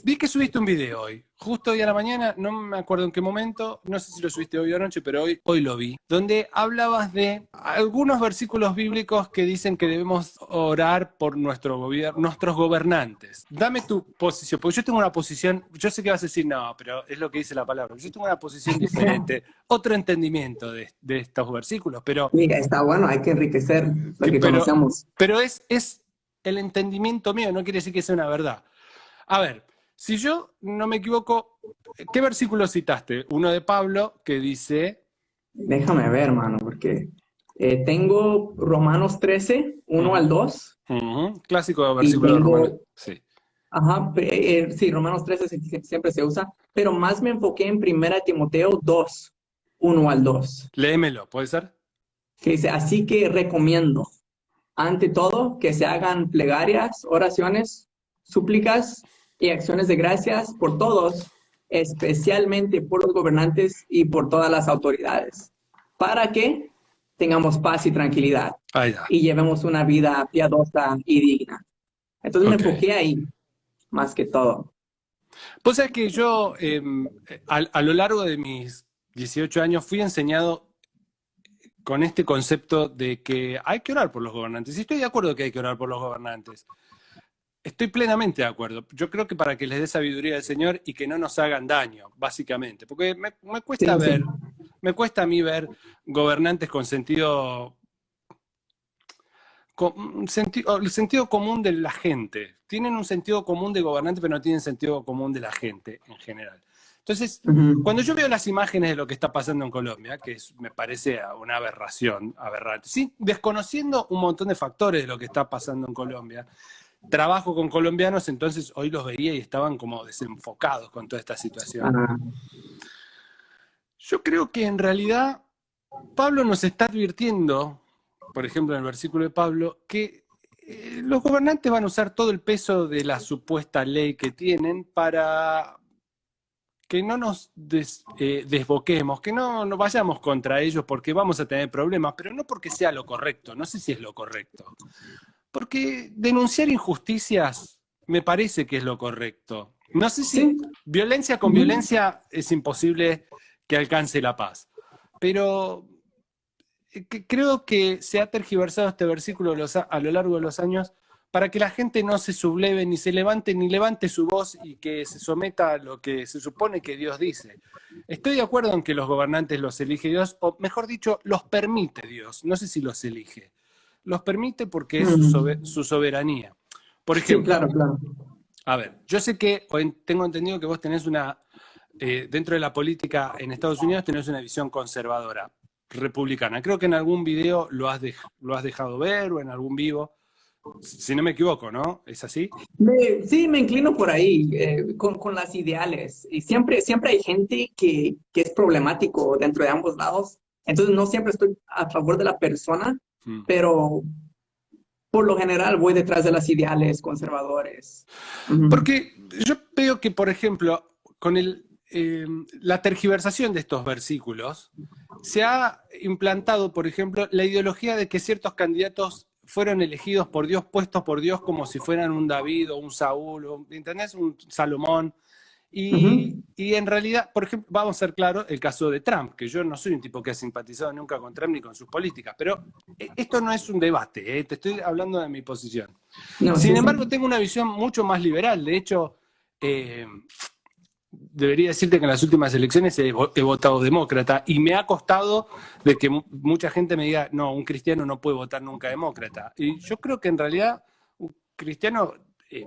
Vi que subiste un video hoy, justo hoy a la mañana, no me acuerdo en qué momento, no sé si lo subiste hoy o anoche, pero hoy lo vi, donde hablabas de algunos versículos bíblicos que dicen que debemos orar por nuestro gobierno, nuestros gobernantes. Dame tu posición, porque yo tengo una posición, yo sé que vas a decir no, pero es lo que dice la palabra, yo tengo una posición diferente, otro entendimiento de estos versículos, Mira, está bueno, hay que enriquecer lo que- que pero, conocemos. pero es el entendimiento mío, no quiere decir que sea una verdad. A ver, si yo no me equivoco, ¿qué versículo citaste? Uno de Pablo que dice, Déjame ver, hermano, porque tengo Romanos 13, 1 ujú, al 2, clásico y versículo de Romanos. tengo, Sí. ajá, sí, Romanos 13 siempre se usa, pero más me enfoqué en Primera Timoteo 2, 1 al 2, Léemelo, ¿puede ser? que dice, así que recomiendo, ante todo, que se hagan plegarias, oraciones, súplicas y acciones de gracias por todos, especialmente por los gobernantes y por todas las autoridades, para que tengamos paz y tranquilidad Ahí está. y llevemos una vida piadosa y digna. Entonces me Ok. enfoqué ahí, más que todo. Pues sabés que yo, a lo largo de mis 18 años, fui enseñado con este concepto de que hay que orar por los gobernantes. Y estoy de acuerdo que hay que orar por los gobernantes. Estoy plenamente de acuerdo. Yo creo que para que les dé sabiduría al Señor y que no nos hagan daño, básicamente. Porque me cuesta Sí, sí. ver, me cuesta a mí ver gobernantes con el sentido común de la gente. Tienen un sentido común de gobernante, pero no tienen sentido común de la gente en general. Entonces, Ujú. cuando yo veo las imágenes de lo que está pasando en Colombia, me parece una aberración, aberrante, sí, desconociendo un montón de factores de lo que está pasando en Colombia, trabajo con colombianos, entonces hoy los veía y estaban como desenfocados con toda esta situación. Ah, Yo creo que en realidad Pablo nos está advirtiendo, por ejemplo en el versículo de Pablo, que los gobernantes van a usar todo el peso de la supuesta ley que tienen para que no nos desboquemos, que no vayamos contra ellos porque vamos a tener problemas, pero no porque sea lo correcto, no sé si es lo correcto. Porque denunciar injusticias me parece que es lo correcto. No sé si sí. violencia con Ujú. violencia es imposible que alcance la paz, pero creo que se ha tergiversado este versículo a lo largo de los años para que la gente no se subleve, ni se levante, ni levante su voz y que se someta a lo que se supone que Dios dice. Estoy de acuerdo en que los gobernantes los elige Dios, o mejor dicho, los permite Dios. No sé si los elige. Los permite porque es Mm. su soberanía. Por Sí, ejemplo, claro, claro. a ver, yo sé que tengo entendido que vos tenés dentro de la política en Estados Unidos tenés una visión conservadora, republicana. Creo que en algún video lo has dejado ver o en algún vivo, si no me equivoco, ¿no? ¿Es así? Sí, me inclino por ahí, con las ideales. Y siempre hay gente que es problemático dentro de ambos lados. Entonces, no siempre estoy a favor de la persona, Mm. pero por lo general voy detrás de las ideales conservadores. Ujú. Porque yo veo que, por ejemplo, con la tergiversación de estos versículos, se ha implantado, por ejemplo, la ideología de que ciertos candidatos fueron elegidos por Dios, puestos por Dios como si fueran un David o un Saúl, ¿entendés? Un Salomón. Ujú. Y en realidad, por ejemplo, vamos a ser claros, el caso de Trump, que yo no soy un tipo que ha simpatizado nunca con Trump ni con sus políticas, pero esto no es un debate, te estoy hablando de mi posición. No, sí, Sin sí. embargo, tengo una visión mucho más liberal. De hecho, eh, debería decirte que en las últimas elecciones he votado demócrata y me ha costado de que mucha gente me diga, no, un cristiano no puede votar nunca demócrata. Y yo creo que en realidad un cristiano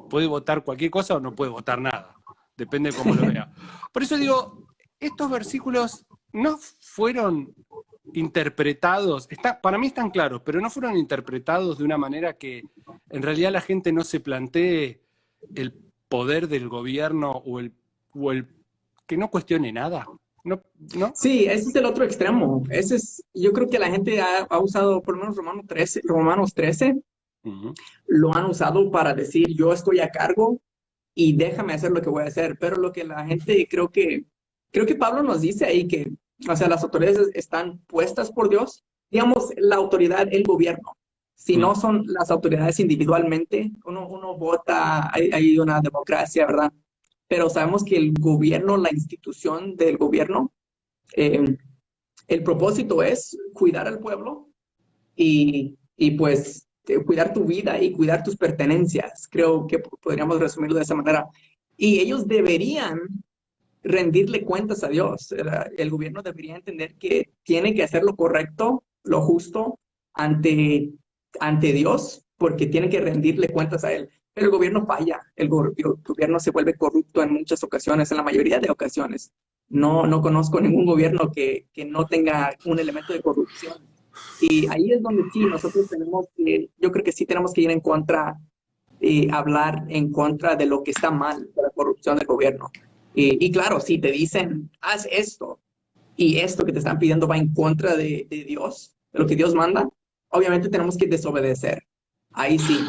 puede votar cualquier cosa o no puede votar nada. Depende de cómo lo vea. Por eso digo, estos versículos no fueron interpretados, para mí están claros, pero no fueron interpretados de una manera que en realidad la gente no se plantee el poder del gobierno o el que no cuestione nada. ¿No? ¿No? Sí, ese es el otro extremo. Yo creo que la gente ha usado, por lo menos Romanos 13, Uh -huh. lo han usado para decir, yo estoy a cargo y déjame hacer lo que voy a hacer. Pero lo que la gente, creo que Pablo nos dice ahí que, o sea, las autoridades están puestas por Dios. Digamos, la autoridad, el gobierno. Si no son las autoridades individualmente, uno vota, hay una democracia, ¿verdad? pero sabemos que el gobierno, la institución del gobierno, el propósito es cuidar al pueblo y pues cuidar tu vida y cuidar tus pertenencias. Creo que podríamos resumirlo de esa manera. Y ellos deberían rendirle cuentas a Dios. El gobierno debería entender que tiene que hacer lo correcto, lo justo ante Dios, porque tiene que rendirle cuentas a Él. Pero el gobierno falla, el gobierno se vuelve corrupto en muchas ocasiones, en la mayoría de ocasiones. No conozco ningún gobierno que no tenga un elemento de corrupción. Y ahí es donde sí, nosotros tenemos que, yo creo que sí tenemos que ir en contra, hablar en contra de lo que está mal, de la corrupción del gobierno. Y claro, si te dicen, haz esto, y esto que te están pidiendo va en contra de Dios, de lo que Dios manda, obviamente tenemos que desobedecer. Ahí sí.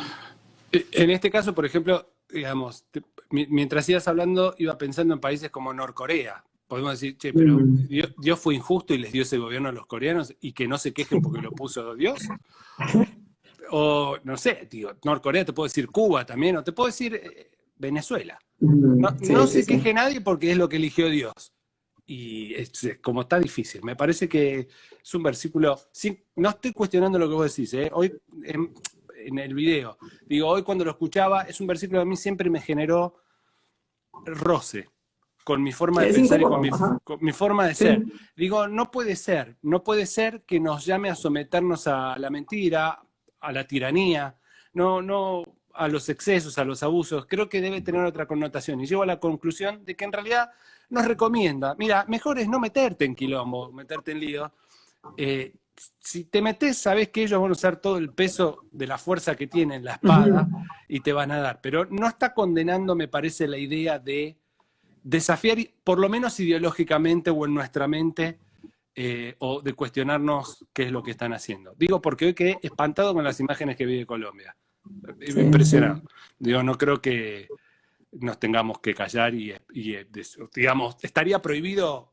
En este caso, por ejemplo, digamos, mientras ibas hablando, iba pensando en países como Norcorea. Podemos decir, che, pero Dios fue injusto y les dio ese gobierno a los coreanos y que no se quejen porque lo puso Dios. O, no sé, tío, Norcorea, te puedo decir Cuba también, o te puedo decir Venezuela. No se queje nadie porque es lo que eligió Dios. Y como está difícil, me parece que es un versículo, no estoy cuestionando lo que vos decís, hoy en el video, digo, hoy cuando lo escuchaba, es un versículo que a mí siempre me generó roce con mi forma de pensar y con mi forma de ser. Digo, no puede ser que nos llame a someternos a la mentira, a la tiranía, no a los excesos, a los abusos. Creo que debe tener otra connotación. Y llego a la conclusión de que en realidad nos recomienda, mira, mejor es no meterte en quilombo, meterte en lío. Si te metes, sabes que ellos van a usar todo el peso de la fuerza que tienen, la espada, y te van a dar. Pero no está condenando, me parece, la idea de desafiar, por lo menos ideológicamente o en nuestra mente, o de cuestionarnos qué es lo que están haciendo. Digo, porque hoy quedé espantado con las imágenes que vi de Colombia. Impresionado. Digo, no creo que nos tengamos que callar y digamos, estaría prohibido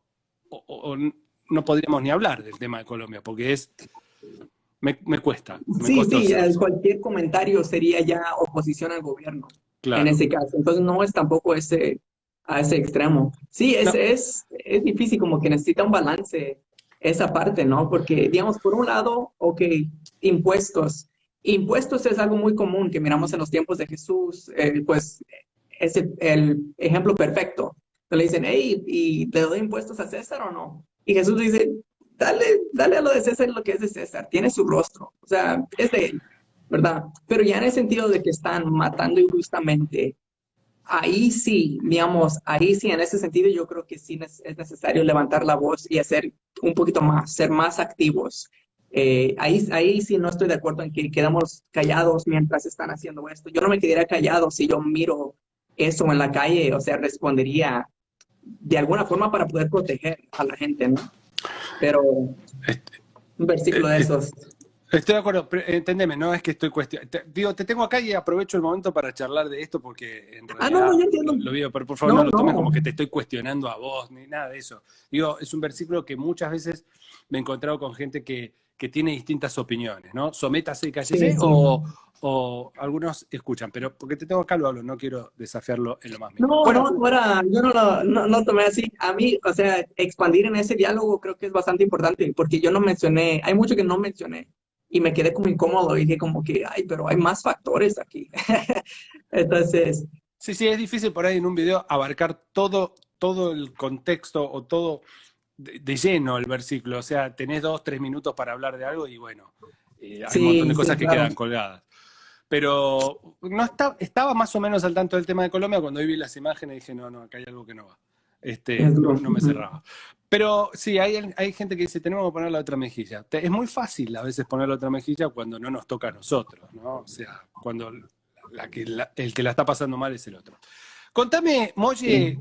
o no podríamos ni hablar del tema de Colombia, porque me cuesta. Cualquier comentario sería ya oposición al gobierno, claro, en ese caso. Entonces no es tampoco a ese extremo. Sí, es difícil, como que necesita un balance esa parte, ¿no? Porque, digamos, por un lado, ok, impuestos. Impuestos es algo muy común que miramos en los tiempos de Jesús, pues es el ejemplo perfecto. Le dicen, hey, ¿y le doy impuestos a César o no? Y Jesús dice, dale a lo de César lo que es de César, tiene su rostro, o sea, es de él, ¿verdad? Pero ya en el sentido de que están matando injustamente, ahí sí, digamos, en ese sentido yo creo que sí es necesario levantar la voz y hacer un poquito más, ser más activos. Ahí sí no estoy de acuerdo en que quedamos callados mientras están haciendo esto. Yo no me quedaría callado si yo miro eso en la calle, o sea, respondería de alguna forma para poder proteger a la gente, ¿no? Pero un versículo de esos. Estoy de acuerdo, pero entendeme, no es que estoy cuestionando. Digo, te tengo acá y aprovecho el momento para charlar de esto porque en realidad yo entiendo. Lo digo, pero por favor no lo tomes como que te estoy cuestionando a vos, ni nada de eso. Digo, es un versículo que muchas veces me he encontrado con gente que tiene distintas opiniones, ¿no? Sométase y cállese, o algunos escuchan, pero porque te tengo acá lo hablo, no quiero desafiarlo en lo más mínimo. Yo no lo tomé así. A mí, o sea, expandir en ese diálogo creo que es bastante importante, porque yo no mencioné, hay mucho que no mencioné, y me quedé como incómodo, y dije como que, pero hay más factores aquí. Entonces... Sí, es difícil por ahí en un video abarcar todo el contexto o todo de lleno el versículo, o sea, tenés 2-3 minutos para hablar de algo y bueno, hay un montón de cosas que quedan colgadas. Pero no estaba más o menos al tanto del tema de Colombia cuando vi las imágenes y dije, no, acá hay algo que no va. No me cerraba. Pero sí, hay gente que dice, tenemos que poner la otra mejilla. Es muy fácil a veces poner la otra mejilla cuando no nos toca a nosotros, ¿no? O sea, cuando el que la está pasando mal es el otro. Contame, Molle,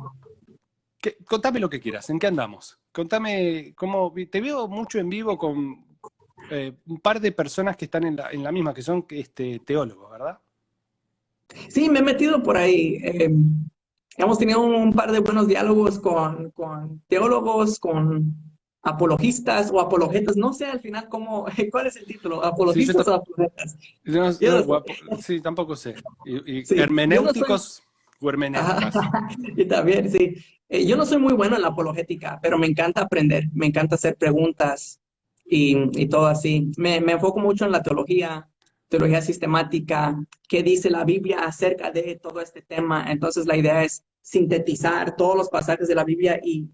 contame lo que quieras, ¿en qué andamos? Contame cómo, te veo mucho en vivo con un par de personas que están en la misma, que son teólogos, ¿verdad? Sí, me he metido por ahí. Hemos tenido un par de buenos diálogos con teólogos, con apologistas o apologetas. No sé al final cuál es el título, apologistas o apologetas. Sí, tampoco sé. Y hermenéuticos. o hermenéuticas. Y también, sí. Yo no soy muy bueno en la apologética, pero me encanta aprender, me encanta hacer preguntas y todo así. Me enfoco mucho en la teología sistemática, qué dice la Biblia acerca de todo este tema. Entonces, la idea es sintetizar todos los pasajes de la Biblia y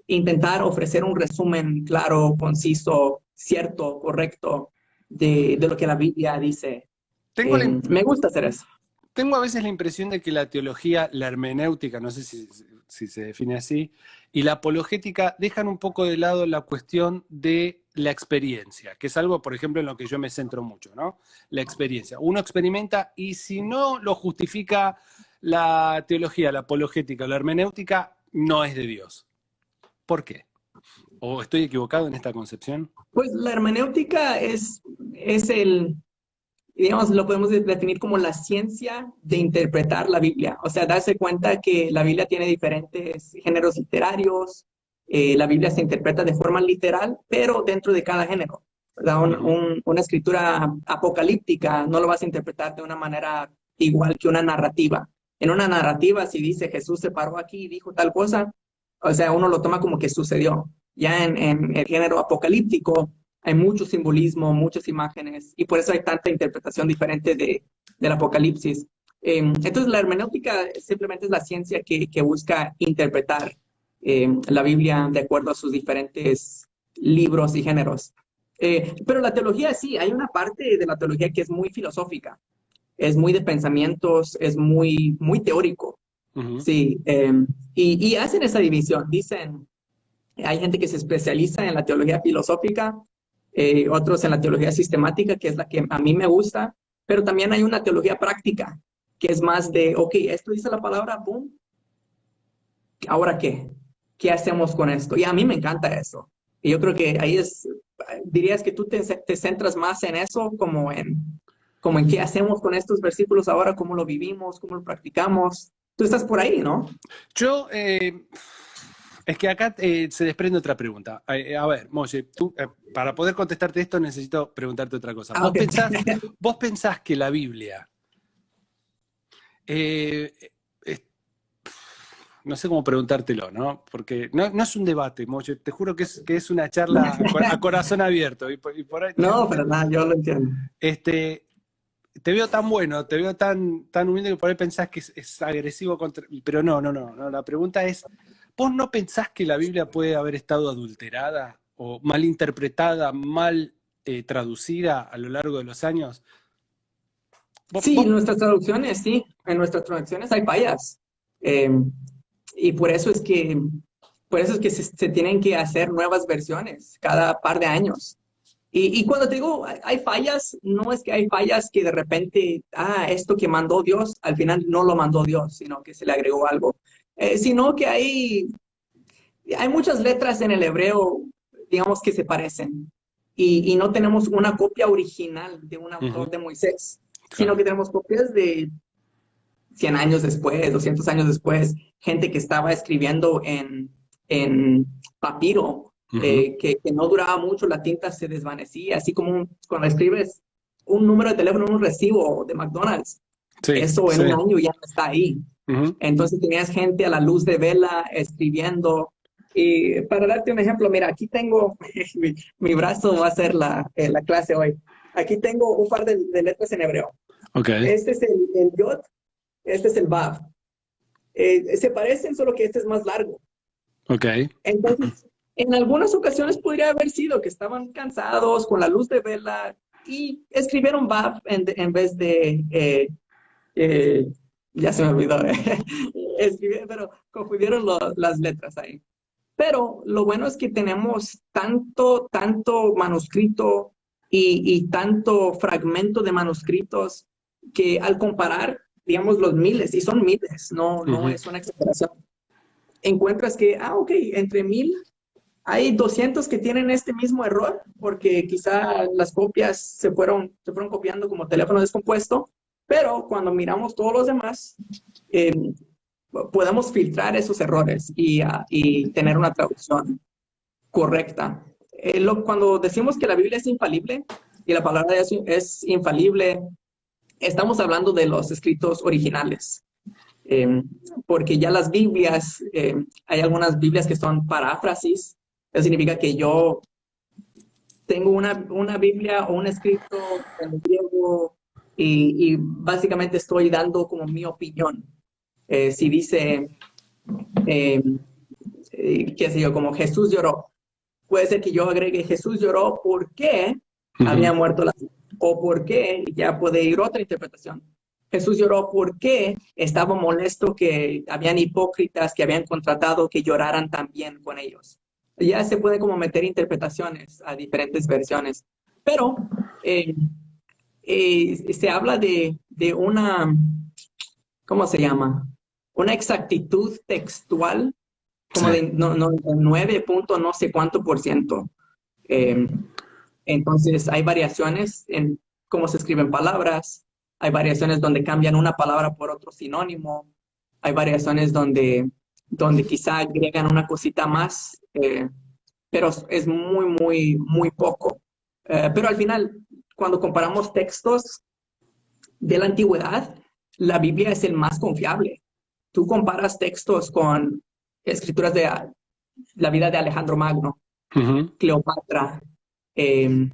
intentar ofrecer un resumen claro, conciso, cierto, correcto de lo que la Biblia dice. Tengo la, Me gusta hacer eso. Tengo a veces la impresión de que la teología, la hermenéutica, no sé si se define así, y la apologética dejan un poco de lado la cuestión de la experiencia, que es algo, por ejemplo, en lo que yo me centro mucho, ¿no? La experiencia. Uno experimenta y si no lo justifica la teología, la apologética o la hermenéutica, no es de Dios. ¿Por qué? ¿O estoy equivocado en esta concepción? Pues la hermenéutica es digamos, lo podemos definir como la ciencia de interpretar la Biblia. O sea, darse cuenta que la Biblia tiene diferentes géneros literarios, la Biblia se interpreta de forma literal, pero dentro de cada género, ¿verdad? Una escritura apocalíptica no lo vas a interpretar de una manera igual que una narrativa. En una narrativa, si dice Jesús se paró aquí y dijo tal cosa, o sea, uno lo toma como que sucedió. Ya en el género apocalíptico, hay mucho simbolismo, muchas imágenes, y por eso hay tanta interpretación diferente del Apocalipsis. Entonces, la hermenéutica simplemente es la ciencia que busca interpretar la Biblia de acuerdo a sus diferentes libros y géneros. Pero la teología sí, hay una parte de la teología que es muy filosófica, es muy de pensamientos, es muy teórico. Uh-huh. Sí, y hacen esa división. Dicen, hay gente que se especializa en la teología filosófica, otros en la teología sistemática, que es la que a mí me gusta, pero también hay una teología práctica, que es más de, ok, esto dice la palabra, boom, ¿ahora qué? ¿Qué hacemos con esto? Y a mí me encanta eso. Y yo creo que ahí dirías que tú te centras más en eso, como en qué hacemos con estos versículos ahora, cómo lo vivimos, cómo lo practicamos. Tú estás por ahí, ¿no? Yo, es que acá se desprende otra pregunta. A ver, Moye, tú, para poder contestarte esto necesito preguntarte otra cosa. Okay. ¿Vos pensás que la Biblia, eh, no sé cómo preguntártelo, ¿no? Porque no es un debate, Moye, te juro que es una charla a corazón abierto. Y por ahí, No, pero nada, yo lo entiendo. te veo tan bueno, te veo tan humilde que por ahí pensás que es agresivo contra... Pero no, la pregunta es, ¿vos no pensás que la Biblia puede haber estado adulterada o mal interpretada, mal traducida a lo largo de los años? Sí, en nuestras traducciones, sí, en nuestras traducciones hay fallas. Eh, y por eso es que se tienen que hacer nuevas versiones cada par de años. Y cuando te digo hay fallas, no es que hay fallas que de repente, esto que mandó Dios, al final no lo mandó Dios, sino que se le agregó algo. Sino que hay muchas letras en el hebreo, digamos, que se parecen. Y no tenemos una copia original de un autor de Moisés, sino que tenemos copias de 100 años después, 200 años después, gente que estaba escribiendo en papiro, que no duraba mucho, la tinta se desvanecía, así como cuando escribes un número de teléfono en un recibo de McDonald's, eso en un año ya no está ahí. Entonces tenías gente a la luz de vela escribiendo. Y para darte un ejemplo, mira, aquí tengo, mi brazo va a ser la clase hoy. Aquí tengo un par de letras en hebreo. Okay. Este es el Yod, este es el Vav. Se parecen, solo que este es más largo. Okay. Entonces, en algunas ocasiones podría haber sido que estaban cansados con la luz de vela y escribieron Vav en vez de... ya se me olvidó. Pero confundieron las letras ahí. Pero lo bueno es que tenemos tanto manuscrito y tanto fragmento de manuscritos que al comparar, digamos, los miles, y son miles, no es una exageración, encuentras que, ok, entre 1000 hay 200 que tienen este mismo error, porque quizá las copias se fueron copiando como teléfono descompuesto, pero cuando miramos todos los demás, podemos filtrar esos errores y tener una traducción correcta. Cuando decimos que la Biblia es infalible y la palabra es infalible, estamos hablando de los escritos originales. porque ya las Biblias, hay algunas Biblias que son paráfrasis. Eso significa que yo tengo una Biblia o un escrito en griego y básicamente estoy dando como mi opinión. Si dice, eh, qué sé yo, como Jesús lloró, puede ser que yo agregue Jesús lloró porque había Ujú. muerto la o porque ya puede ir otra interpretación. Jesús lloró porque estaba molesto que habían hipócritas que habían contratado que lloraran también con ellos. Ya se puede como meter interpretaciones a diferentes versiones, pero eh, se habla de una, ¿cómo se llama? Una exactitud textual Sí. como de 9 punto no sé cuánto por ciento. Eh, entonces hay variaciones en cómo se escriben palabras, hay variaciones donde cambian una palabra por otro sinónimo, hay variaciones donde quizá agregan una cosita más, pero es muy, muy, muy poco. Pero al final, cuando comparamos textos de la antigüedad, la Biblia es el más confiable. Tú comparas textos con escrituras de la vida de Alejandro Magno, Ujú. Cleopatra, eh,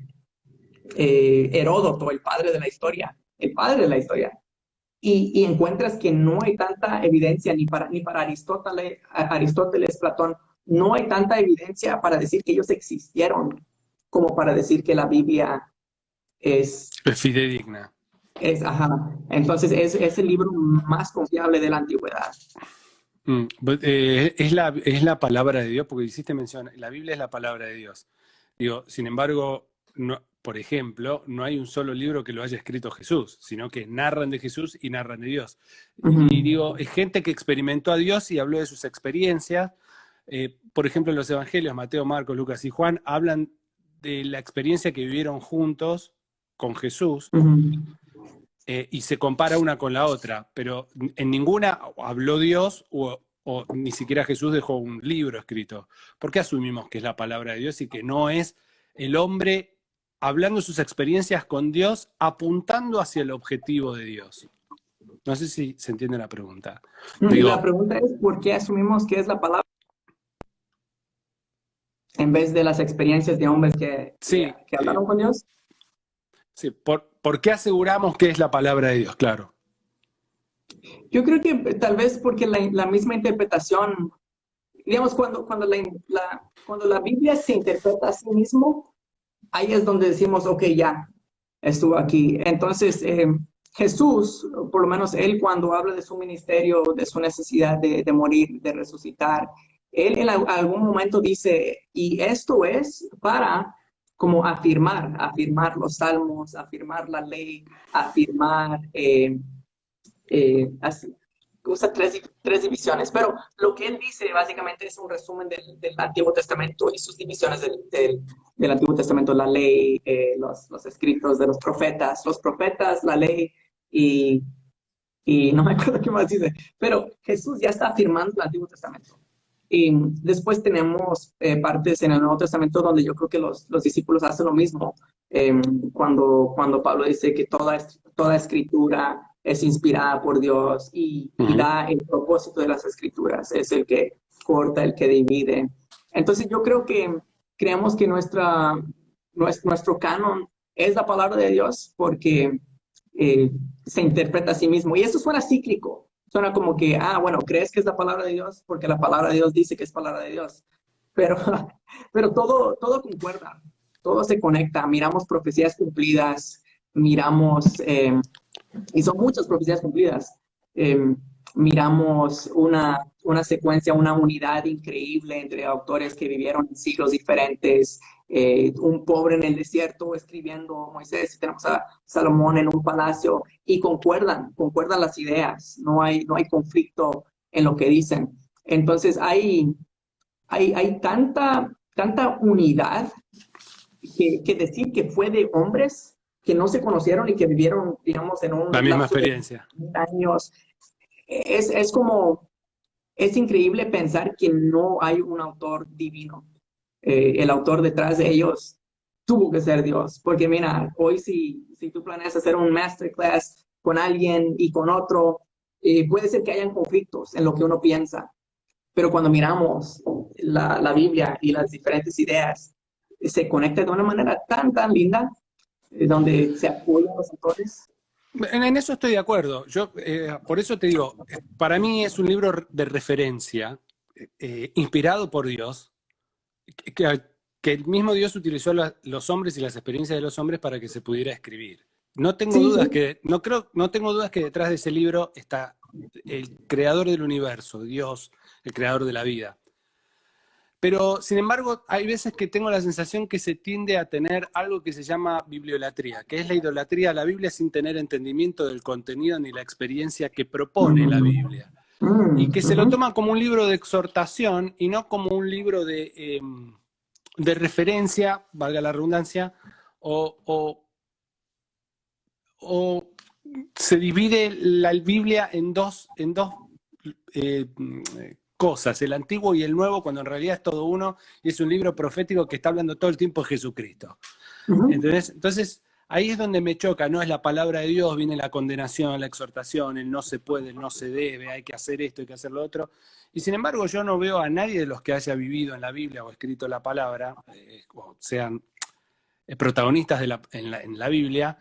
Heródoto, el padre de la historia, y encuentras que no hay tanta evidencia ni para Aristóteles, Platón, no hay tanta evidencia para decir que ellos existieron como para decir que la Biblia es, Es fidedigna. ajá. Entonces es el libro más confiable de la antigüedad. Es la palabra de Dios, porque hiciste mención, la Biblia es la palabra de Dios. Digo, sin embargo, por ejemplo, no hay un solo libro que lo haya escrito Jesús, sino que narran de Jesús y narran de Dios. Ujú, Y digo, es gente que experimentó a Dios y habló de sus experiencias. Por ejemplo, en los evangelios, Mateo, Marcos, Lucas y Juan, hablan de la experiencia que vivieron juntos con Jesús, ujú. y se compara una con la otra, pero en ninguna habló Dios o ni siquiera Jesús dejó un libro escrito. ¿Por qué asumimos que es la palabra de Dios y que no es el hombre hablando sus experiencias con Dios, apuntando hacia el objetivo de Dios? No sé si se entiende la pregunta. La Digo, pregunta es, ¿por qué asumimos que es la palabra en vez de las experiencias de hombres sí, que hablaron con Dios? sí, ¿por qué aseguramos que es la palabra de Dios? Claro. Yo creo que tal vez porque la misma interpretación, digamos, cuando la Biblia se interpreta a sí mismo, ahí es donde decimos, ok, ya, estuvo aquí. Entonces, Jesús, por lo menos él cuando habla de su ministerio, de su necesidad de morir, de resucitar, él en algún momento dice, y esto es para como afirmar los salmos, afirmar la ley, afirmar, así, usa tres divisiones, pero lo que él dice básicamente es un resumen del Antiguo Testamento y sus divisiones del Antiguo Testamento, la ley, los escritos de los profetas, la ley y, y no me acuerdo qué más dice, pero Jesús ya está afirmando el Antiguo Testamento. Y después tenemos partes en el Nuevo Testamento donde yo creo que los discípulos hacen lo mismo. Cuando Pablo dice que toda escritura es inspirada por Dios y Ujú. da el propósito de las escrituras, es el que corta, el que divide. Entonces yo creo que creemos que nuestro canon es la palabra de Dios porque eh, se interpreta a sí mismo. Y eso suena cíclico. Suena como que, bueno, crees que es la palabra de Dios porque la palabra de Dios dice que es palabra de Dios. Pero, pero todo concuerda, todo se conecta. Miramos profecías cumplidas, miramos, y son muchas profecías cumplidas. Eh, Miramos una secuencia, una unidad increíble entre autores que vivieron en siglos diferentes. Un pobre en el desierto escribiendo Moisés, y tenemos a Salomón en un palacio, y concuerdan las ideas, no hay conflicto en lo que dicen. Entonces hay tanta unidad que decir que fue de hombres que no se conocieron y que vivieron, digamos, en La un misma lapso de experiencia. años. Es increíble pensar que no hay un autor divino. El autor detrás de ellos tuvo que ser Dios, porque mira, hoy si tú planeas hacer un masterclass con alguien y con otro, puede ser que hayan conflictos en lo que uno piensa, pero cuando miramos la Biblia y las diferentes ideas, se conecta de una manera tan linda, donde se apoyan los autores. En eso estoy de acuerdo. Yo, por eso te digo, para mí es un libro de referencia, inspirado por Dios, que el mismo Dios utilizó los hombres y las experiencias de los hombres para que se pudiera escribir. No tengo dudas no tengo dudas que detrás de ese libro está el creador del universo, Dios, el creador de la vida. Pero, sin embargo, hay veces que tengo la sensación que se tiende a tener algo que se llama bibliolatría, que es la idolatría a la Biblia sin tener entendimiento del contenido ni la experiencia que propone la Biblia. Y que se lo toma como un libro de exhortación y no como un libro de referencia, valga la redundancia, o se divide la Biblia en dos cosas, el antiguo y el nuevo, cuando en realidad es todo uno, y es un libro profético que está hablando todo el tiempo de Jesucristo. Entonces, ahí es donde me choca, no es la palabra de Dios, viene la condenación, la exhortación, el no se puede, el no se debe, hay que hacer esto, hay que hacer lo otro. Y sin embargo, yo no veo a nadie de los que haya vivido en la Biblia o escrito la palabra, o sean protagonistas en la Biblia,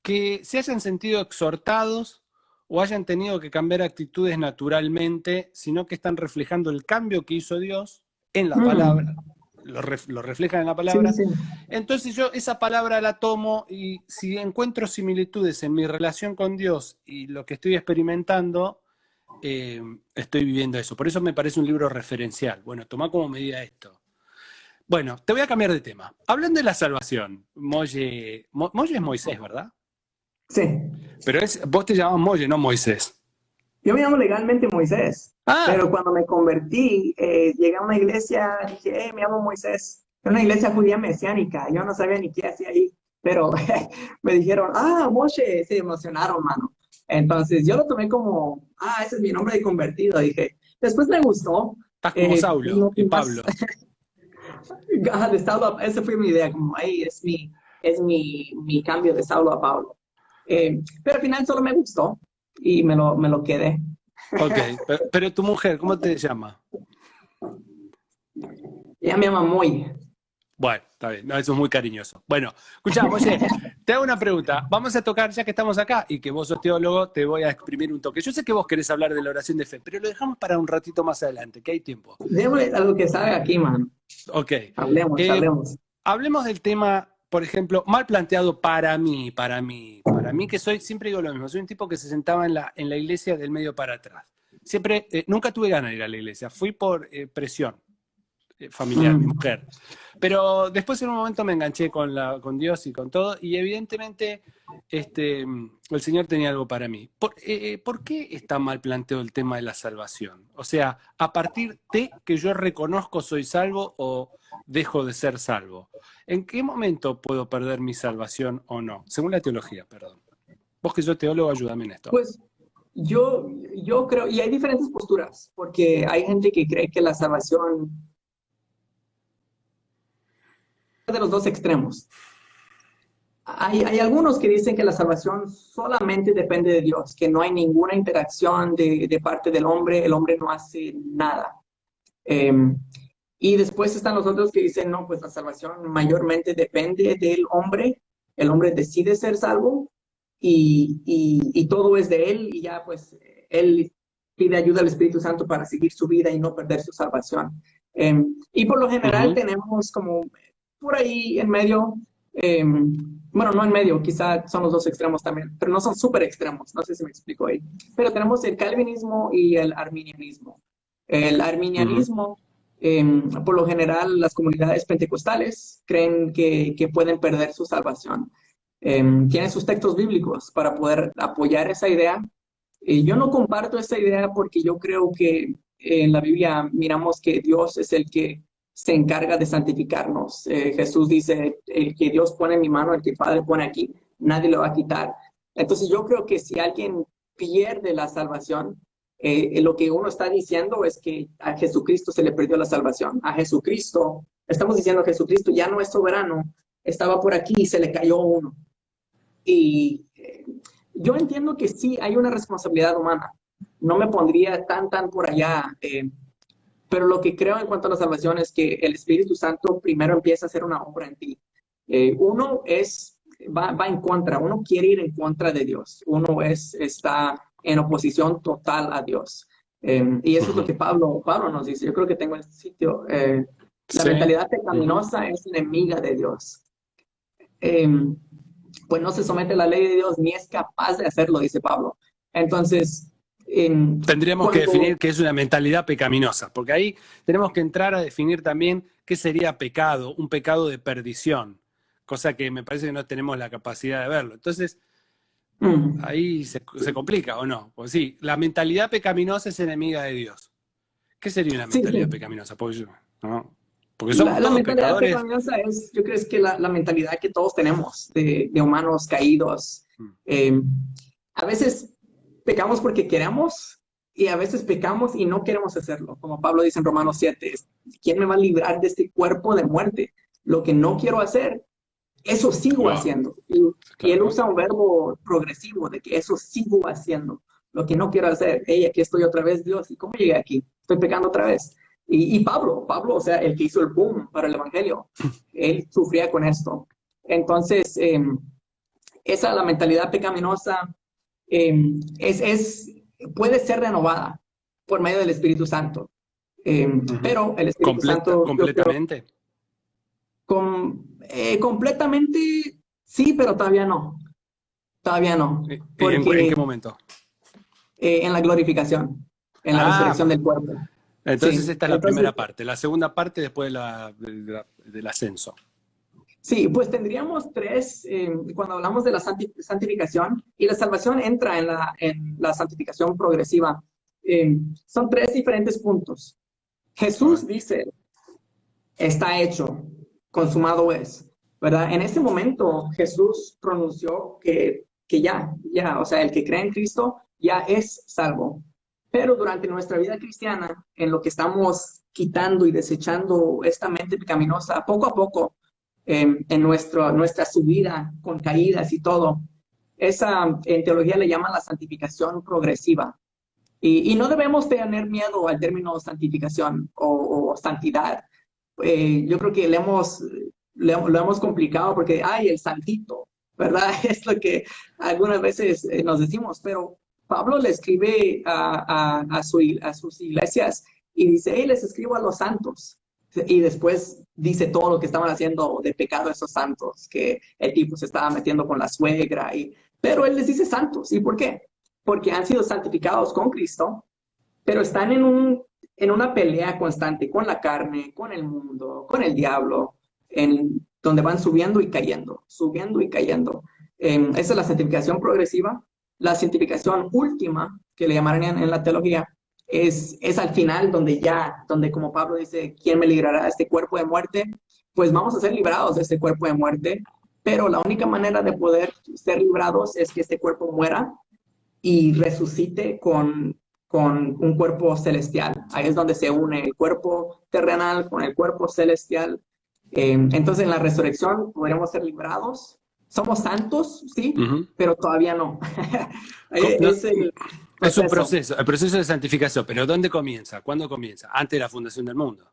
que se hayan sentido exhortados o hayan tenido que cambiar actitudes naturalmente, sino que están reflejando el cambio que hizo Dios en la palabra, lo reflejan en la palabra. Sí. Entonces yo esa palabra la tomo y si encuentro similitudes en mi relación con Dios y lo que estoy experimentando, estoy viviendo eso. Por eso me parece un libro referencial. Bueno, toma como medida esto. Bueno, te voy a cambiar de tema. Hablando de la salvación, Molle es Moisés, ¿verdad? Sí. Pero vos te llamás Molle, no Moisés. Yo me llamo legalmente Moisés, pero Ah, cuando me convertí, llegué a una iglesia, dije, me llamo Moisés. Era una iglesia judía mesiánica, yo no sabía ni qué hacía ahí, pero me dijeron, Moshe, se emocionaron, mano. Entonces yo lo tomé como, ese es mi nombre de convertido, dije. Después me gustó. estás como Saulo No y fui más. Pablo. De Saulo, esa fue mi idea, como ahí es mi cambio de Saulo a Pablo. Pero al final solo me gustó y me lo quedé. Ok, pero tu mujer, ¿cómo te llama? Ella me llama Moy. Bueno, está bien, no, eso es muy cariñoso. Bueno, escuchá, Molle, te hago una pregunta. Vamos a tocar, ya que estamos acá y que vos sos teólogo, te voy a exprimir un toque. Yo sé que vos querés hablar de la oración de fe, pero lo dejamos para un ratito más adelante, que hay tiempo. Démosle algo que sabe aquí, man. Ok. Hablemos. Hablemos del tema, por ejemplo, mal planteado para mí que siempre digo lo mismo, soy un tipo que se sentaba en la iglesia del medio para atrás. Siempre, nunca tuve ganas de ir a la iglesia, fui por presión familiar, mi mujer. Pero después en un momento me enganché con Dios y con todo, y evidentemente el Señor tenía algo para mí. ¿Por qué está mal planteado el tema de la salvación? O sea, a partir de que yo reconozco soy salvo o dejo de ser salvo. ¿En qué momento puedo perder mi salvación o no? Según la teología, perdón. Vos que sos teólogo, ayúdame en esto. Pues yo creo, y hay diferentes posturas, porque hay gente que cree que la salvación es de los dos extremos. Hay algunos que dicen que la salvación solamente depende de Dios, que no hay ninguna interacción de parte del hombre, el hombre no hace nada. Y después están los otros que dicen, no, pues la salvación mayormente depende del hombre, el hombre decide ser salvo y todo es de él y ya pues él pide ayuda al Espíritu Santo para seguir su vida y no perder su salvación. Y por lo general tenemos como por ahí en medio, bueno, no en medio, quizá son los dos extremos también, pero no son súper extremos, no sé si me explico ahí. Pero tenemos el calvinismo y el arminianismo. El arminianismo, por lo general, las comunidades pentecostales creen que pueden perder su salvación. Tienen sus textos bíblicos para poder apoyar esa idea. Yo no comparto esa idea porque yo creo que en la Biblia miramos que Dios es el que se encarga de santificarnos. Jesús dice, el que Dios pone en mi mano, el que el Padre pone aquí, nadie lo va a quitar. Entonces yo creo que si alguien pierde la salvación, lo que uno está diciendo es que a Jesucristo se le perdió la salvación. A Jesucristo, estamos diciendo que Jesucristo ya no es soberano, estaba por aquí y se le cayó uno. Y yo entiendo que sí hay una responsabilidad humana. no me pondría tan por allá. Pero lo que creo en cuanto a la salvación es que el Espíritu Santo primero empieza a hacer una obra en ti. Uno va en contra, uno quiere ir en contra de Dios, está en oposición total a Dios. Y eso es lo que Pablo nos dice. Yo creo que tengo el sitio. La Sí. mentalidad pecaminosa es enemiga de Dios. Pues no se somete a la ley de Dios ni es capaz de hacerlo, dice Pablo. Entonces, Tendríamos que definir qué es una mentalidad pecaminosa, porque ahí tenemos que entrar a definir también qué sería pecado, un pecado de perdición, cosa que me parece que no tenemos la capacidad de verlo. Entonces, ahí se complica, ¿o no? Pues sí, la mentalidad pecaminosa es enemiga de Dios. ¿Qué sería una sí, mentalidad sí. pecaminosa? Porque somos La todos mentalidad pecadores. pecaminosa yo creo que la mentalidad que todos tenemos de humanos caídos. Eh, a veces pecamos porque queremos y a veces pecamos y no queremos hacerlo. Como Pablo dice en Romanos 7, ¿quién me va a librar de este cuerpo de muerte? Lo que no quiero hacer, eso sigo Wow, haciendo. Y él claro. usa un verbo progresivo de que eso sigo haciendo. Lo que no quiero hacer, hey, aquí estoy otra vez, Dios, ¿y cómo llegué aquí? Estoy pecando otra vez. Y Pablo, o sea, el que hizo el boom para el Evangelio, él sufría con esto. Entonces, esa, la mentalidad pecaminosa, puede ser renovada por medio del Espíritu Santo. Pero el Espíritu Santo, yo creo, Completamente. completamente sí, pero todavía no. Todavía no. En Porque qué momento? en la glorificación, en la resurrección Ah, del cuerpo. entonces Sí, esta es la entonces, primera parte. La segunda parte después del ascenso. sí, pues tendríamos tres, cuando hablamos de la santificación, y la salvación entra en la santificación progresiva. Son tres diferentes puntos. A ver. Jesús dice, está hecho, consumado es, ¿verdad? En ese momento Jesús pronunció que ya, o sea, el que cree en Cristo ya es salvo. Pero durante nuestra vida cristiana, en lo que estamos quitando y desechando esta mente pecaminosa, poco a poco, en nuestra subida con caídas y todo, esa en teología le llaman la santificación progresiva. Y no debemos tener miedo al término santificación o santidad. Yo creo que lo hemos complicado porque, ay, el santito, ¿verdad? Es lo que algunas veces nos decimos, pero Pablo le escribe a sus iglesias y dice, hey, les escribo a los santos. Y después dice todo lo que estaban haciendo de pecado esos santos, que el tipo se estaba metiendo con la suegra, pero él les dice santos. ¿Y por qué? Porque han sido santificados con Cristo, pero están en una pelea constante con la carne, con el mundo, con el diablo, donde van subiendo y cayendo, subiendo y cayendo. Esa es la santificación progresiva. La santificación última, que le llamarían en la teología, es al final donde como Pablo dice, ¿quién me librará de este cuerpo de muerte? Pues vamos a ser librados de este cuerpo de muerte, pero la única manera de poder ser librados es que este cuerpo muera y resucite con un cuerpo celestial. Ahí es donde se une el cuerpo terrenal con el cuerpo celestial. Entonces, en la resurrección podremos ser librados. Somos santos, sí, Ujú. pero todavía no. No, Es el es un proceso. proceso, el proceso de santificación, pero ¿dónde comienza? ¿Cuándo comienza? Antes de la fundación del mundo.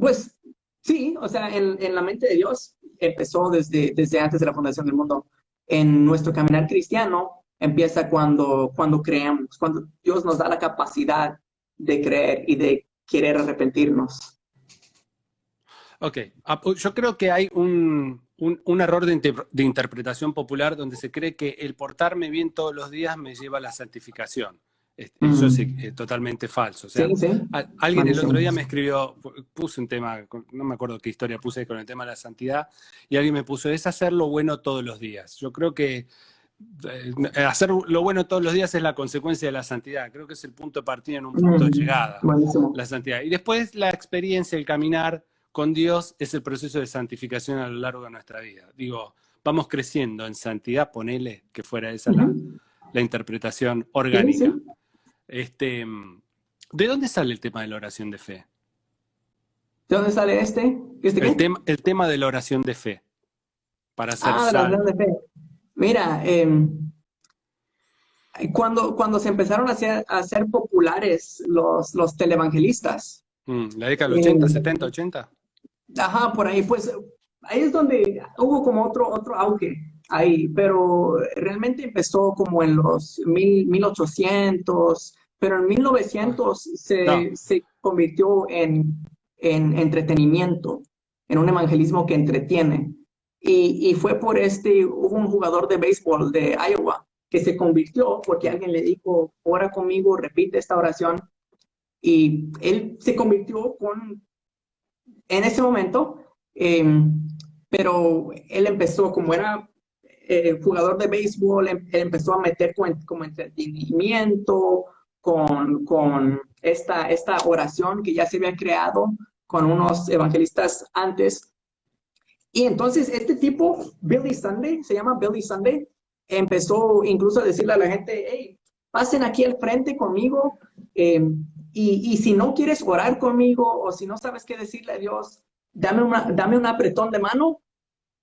Pues sí, o sea, en la mente de Dios empezó desde antes de la fundación del mundo. En nuestro caminar cristiano empieza cuando creemos, cuando Dios nos da la capacidad de creer y de querer arrepentirnos. Ok, yo creo que hay un error de interpretación popular donde se cree que el portarme bien todos los días me lleva a la santificación. Eso es Mm, totalmente falso. O sea, sí, sí, alguien el otro maldición. día me escribió, puse un tema, no me acuerdo qué historia puse con el tema de la santidad, y alguien me puso, es hacer lo bueno todos los días. Yo creo que hacer lo bueno todos los días es la consecuencia de la santidad. Creo que es el punto de partida en un punto de llegada, Buenísimo. la santidad. Y después la experiencia, el caminar con Dios es el proceso de santificación a lo largo de nuestra vida. Digo, vamos creciendo en santidad, ponele que fuera esa Ujú. la interpretación Sí, orgánica. sí. ¿De dónde sale el tema de la oración de fe? ¿De dónde sale este? ¿Este qué? El tema de la oración de fe para ser Ah, de la oración salvo. de fe. Mira, Cuando se empezaron a hacer populares los televangelistas. La década del eh, 80, 70, 80. Ajá, por ahí, pues ahí es donde hubo como otro auge ahí, pero realmente empezó como en los 1800, pero en Ah, 1900 no. se convirtió en entretenimiento, en un evangelismo que entretiene. Y fue por hubo un jugador de béisbol de Iowa que se convirtió porque alguien le dijo, ora conmigo, repite esta oración, y él se convirtió en ese momento, eh, pero él empezó, como era jugador de béisbol, él empezó a meter como entretenimiento con esta oración que ya se había creado con unos evangelistas antes. Y entonces este tipo, Billy Sunday, se llama Billy Sunday, empezó incluso a decirle a la gente, hey, pasen aquí al frente conmigo, eh, y si no quieres orar conmigo o si no sabes qué decirle a Dios, dame un apretón de mano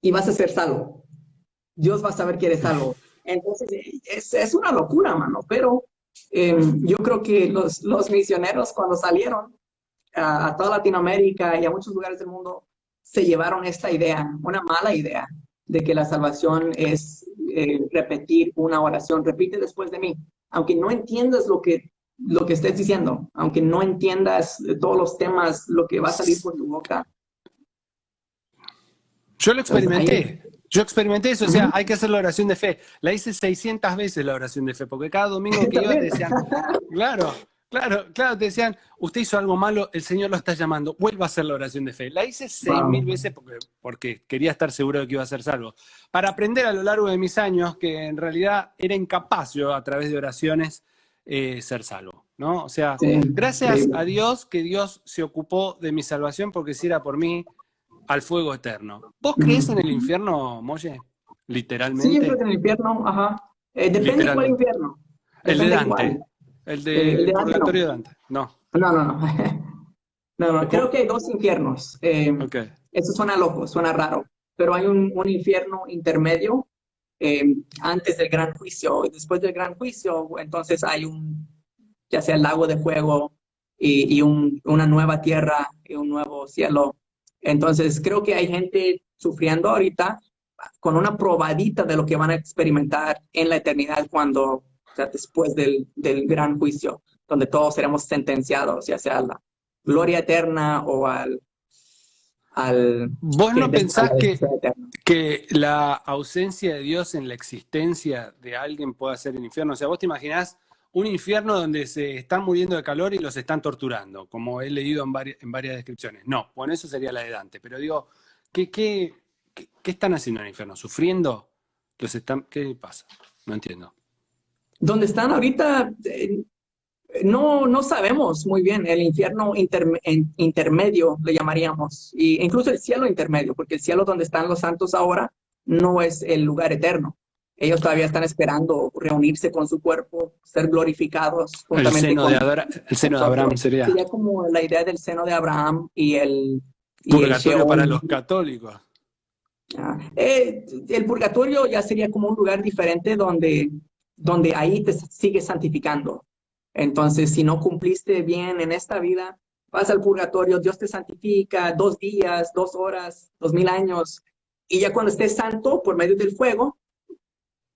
y vas a ser salvo. Dios va a saber que eres salvo. Entonces, es una locura, mano, pero yo creo que los misioneros cuando salieron a toda Latinoamérica y a muchos lugares del mundo, se llevaron esta idea, una mala idea, de que la salvación es repetir una oración. Repite después de mí. Aunque no entiendas lo que estés diciendo, aunque no entiendas todos los temas, lo que va a salir por tu boca, Yo lo pues ahí. experimenté. Yo experimenté eso, o sea, Ujú. hay que hacer la oración de fe. La hice 600 veces la oración de fe, porque cada domingo que iba te También. decían, claro, claro, te decían, usted hizo algo malo, el Señor lo está llamando, vuelva a hacer la oración de fe. La hice 6000 Wow. veces porque quería estar seguro de que iba a ser salvo. Para aprender a lo largo de mis años que en realidad era incapaz yo a través de oraciones ser salvo, ¿no? O sea, Sí, gracias increíble. a Dios que Dios se ocupó de mi salvación, porque si era por mí, al fuego eterno. ¿Vos creés en el Ujú. infierno, Molle? Sí, yo creo Literalmente. que en el infierno, ajá. Depende cuál Literalmente. infierno. El de Depende cuál. Dante. El El del de Dante purgatorio de no. Dante. No. No, no, no. No, no, creo ¿Cómo? que hay dos infiernos. Ok. Eso suena loco, suena raro, pero hay un infierno intermedio antes del gran juicio y después del gran juicio, entonces hay ya sea el lago de fuego y una nueva tierra y un nuevo cielo. Entonces creo que hay gente sufriendo ahorita con una probadita de lo que van a experimentar en la eternidad o sea, después del gran juicio, donde todos seremos sentenciados, ya sea a la gloria eterna o ¿Vos no a pensás la destrucción eterna. que la ausencia de Dios en la existencia de alguien pueda ser el infierno? O sea, vos te imaginás un infierno donde se están muriendo de calor y los están torturando, como he leído en varias descripciones. No, bueno, eso sería la de Dante. Pero digo, ¿qué están haciendo en el infierno? ¿Sufriendo? ¿Qué pasa? No entiendo. Donde están ahorita, no sabemos muy bien el infierno intermedio, le llamaríamos, y incluso el cielo intermedio, porque el cielo donde están los santos ahora no es el lugar eterno. Ellos todavía están esperando reunirse con su cuerpo, ser glorificados juntamente con El seno de nosotros. Abraham sería Sería como la idea del seno de Abraham y el purgatorio para Sheol. los católicos. El purgatorio ya sería como un lugar diferente donde ahí te sigues santificando. Entonces, si no cumpliste bien en esta vida, vas al purgatorio, Dios te santifica 2 días, 2 horas, 2000 años, y ya cuando estés santo por medio del fuego,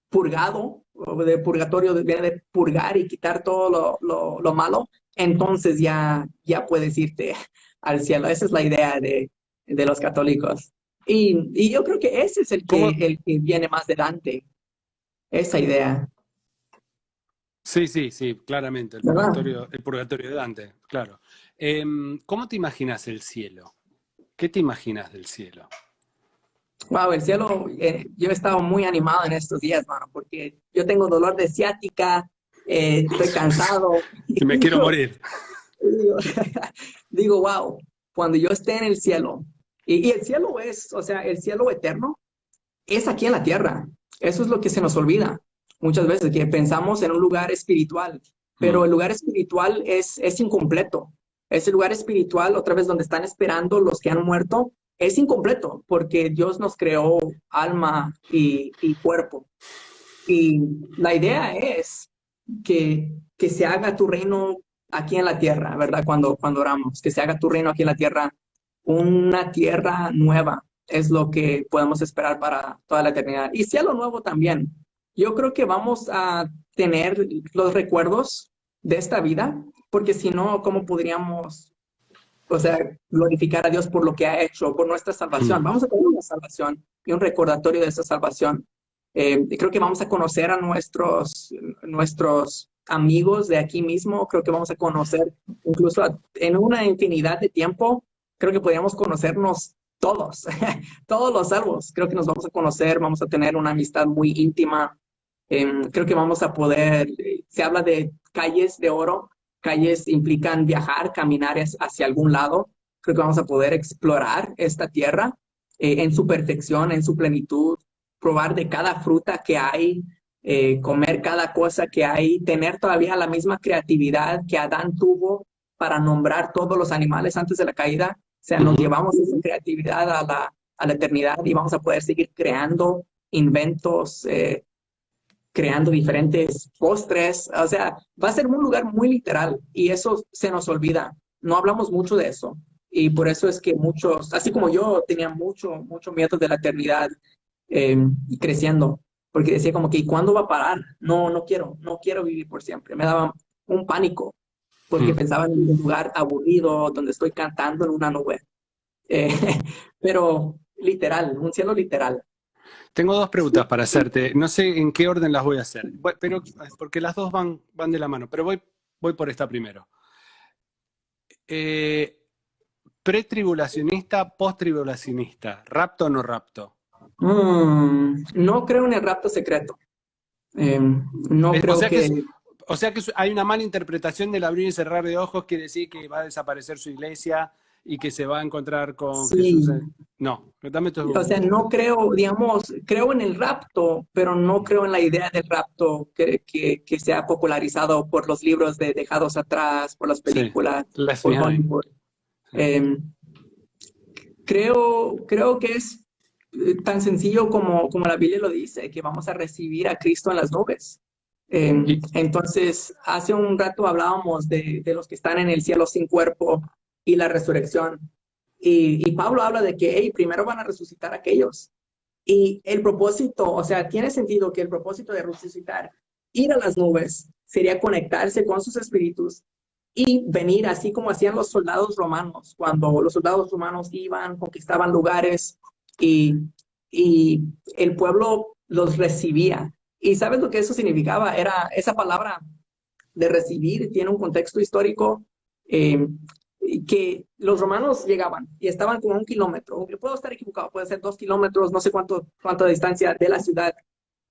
purgado, o de purgatorio viene de purgar y quitar todo lo malo, entonces ya puedes irte al cielo. Esa es la idea de los católicos. Y yo creo que ese es el que, ¿Cómo? el que viene más delante, esa idea, Sí, sí, sí, claramente, ¿verdad? el purgatorio de Dante, claro. ¿Cómo te imaginas el cielo? ¿Qué te imaginas del cielo? Wow, el cielo, yo he estado muy animado en estos días, mano, porque yo tengo dolor de ciática, estoy cansado. Y me Y quiero digo, morir. digo, digo, wow, cuando yo esté en el cielo, y el cielo o sea, el cielo eterno es aquí en la tierra. Eso es lo que se nos olvida muchas veces, que pensamos en un lugar espiritual, Mm. pero el lugar espiritual es incompleto. Ese lugar espiritual, otra vez donde están esperando los que han muerto, es incompleto porque Dios nos creó alma y cuerpo. Y la idea es que se haga tu reino aquí en la tierra, ¿verdad? Cuando oramos, que se haga tu reino aquí en la tierra, una tierra nueva es lo que podemos esperar para toda la eternidad. Y cielo nuevo también. Yo creo que vamos a tener los recuerdos de esta vida, porque si no, ¿cómo podríamos, o sea, glorificar a Dios por lo que ha hecho, por nuestra salvación? Vamos a tener una salvación y un recordatorio de esa salvación. Creo que vamos a conocer a nuestros amigos de aquí mismo. Creo que vamos a conocer incluso en una infinidad de tiempo. Creo que podríamos conocernos todos, todos los salvos. Creo que nos vamos a conocer, vamos a tener una amistad muy íntima. Creo que vamos a poder, se habla de calles de oro. Calles implican viajar, caminar hacia algún lado. Creo que vamos a poder explorar esta tierra en su perfección, en su plenitud, probar de cada fruta que hay, comer cada cosa que hay, tener todavía la misma creatividad que Adán tuvo para nombrar todos los animales antes de la caída. O sea, nos llevamos esa creatividad a la eternidad y vamos a poder seguir creando inventos, creando diferentes postres. O sea, va a ser un lugar muy literal y eso se nos olvida. No hablamos mucho de eso. Y por eso es que muchos, así como yo, tenía mucho miedo de la eternidad y creciendo, porque decía como que, ¿y cuándo va a parar? No quiero vivir por siempre. Me daba un pánico porque pensaba en un lugar aburrido donde estoy cantando en una nube. Eh, pero literal, un cielo literal. Tengo dos preguntas para hacerte. No sé en qué orden las voy a hacer, pero, porque las dos van de la mano, pero voy por esta primero. ¿Pretribulacionista, post-tribulacionista? ¿Rapto o no rapto? No creo en el rapto secreto. No creo O sea que hay una mala interpretación del abrir y cerrar de ojos, quiere decir que va a desaparecer su iglesia y que se va a encontrar con Sí. Jesús. No, dame tu... O sea, no creo, digamos, creo en el rapto, pero no creo en la idea del rapto que se ha popularizado por los libros de Dejados Atrás, por las Sí, películas, Left por Behind. Hollywood. Creo que es tan sencillo como la Biblia lo dice, que vamos a recibir a Cristo en las nubes. Entonces, hace un rato hablábamos de los que están en el cielo sin cuerpo y la resurrección. Y Pablo habla de que, hey, primero van a resucitar aquellos. Y el propósito, o sea, tiene sentido que el propósito de resucitar, ir a las nubes, sería conectarse con sus espíritus y venir así como hacían los soldados romanos, cuando los soldados romanos iban, conquistaban lugares y, y el pueblo los recibía. ¿Y sabes lo que eso significaba? Era esa palabra de recibir, tiene un contexto histórico que los romanos llegaban y estaban como a 1 kilómetro, puedo estar equivocado, puede ser 2 kilómetros, no sé cuánta distancia de la ciudad,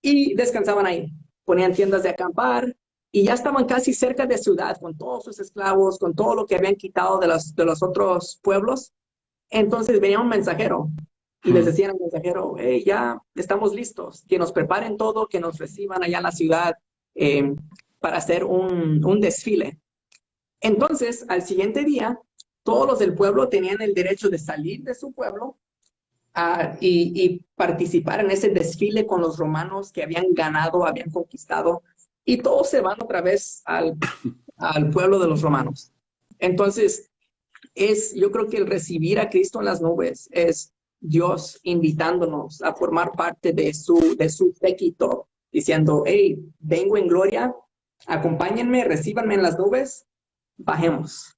y descansaban ahí, ponían tiendas de acampar y ya estaban casi cerca de ciudad con todos sus esclavos, con todo lo que habían quitado de los otros pueblos. Entonces venía un mensajero y les decían al mensajero, hey, ya estamos listos, que nos preparen todo, que nos reciban allá en la ciudad para hacer un desfile. Entonces, al siguiente día, todos los del pueblo tenían el derecho de salir de su pueblo y participar en ese desfile con los romanos que habían ganado, habían conquistado, y todos se van otra vez al pueblo de los romanos. Entonces, yo creo que el recibir a Cristo en las nubes es Dios invitándonos a formar parte de su séquito, diciendo, hey, vengo en gloria, acompáñenme, recíbanme en las nubes, bajemos.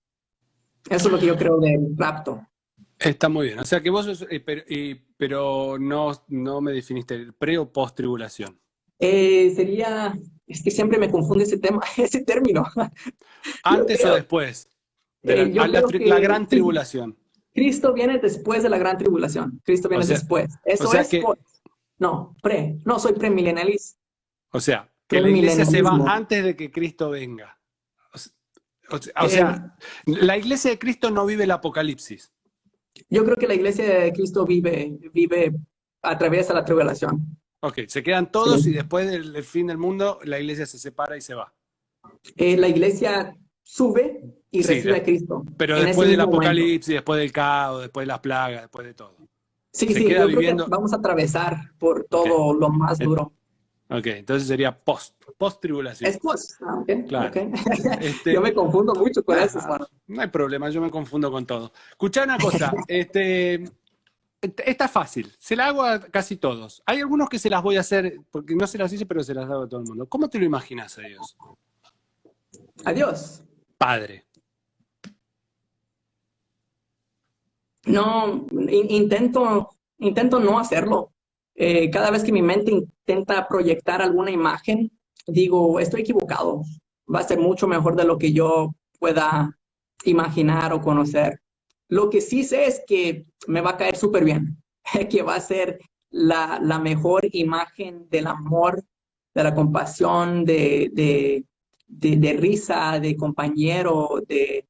Eso es lo que yo creo del rapto. Está muy bien. O sea que vos sos, pero no me definiste el pre o post tribulación. Es que siempre me confunde ese tema, ese término. ¿Antes o después de la gran tribulación? Cristo viene después de la gran tribulación. Cristo viene después. Eso es no, no soy premilenialista. O sea, que la iglesia se va antes de que Cristo venga. O sea, la iglesia de Cristo no vive el apocalipsis. Yo creo que la iglesia de Cristo vive atraviesa la tribulación. Ok, se quedan todos y después del fin del mundo la iglesia se separa y se va. La iglesia sube y recibe a Cristo. Pero después del apocalipsis, después del caos, después de las plagas, después de todo. Sí, yo creo que vamos a atravesar por todo lo más duro. Ok, entonces sería post-tribulación. Es post. Ok, Claro. ok. Yo me confundo mucho con eso, hermano. No hay problema, yo me confundo con todo. Escuchá una cosa, esta es fácil, se la hago a casi todos. Hay algunos que se las voy a hacer, porque no se las hice, pero se las hago a todo el mundo. ¿Cómo te lo imaginas a Dios? Adiós. Padre. No, intento no hacerlo. Cada vez que mi mente intenta proyectar alguna imagen, digo, estoy equivocado. Va a ser mucho mejor de lo que yo pueda imaginar o conocer. Lo que sí sé es que me va a caer súper bien, que va a ser la mejor imagen del amor, de la compasión, de risa, de compañero, de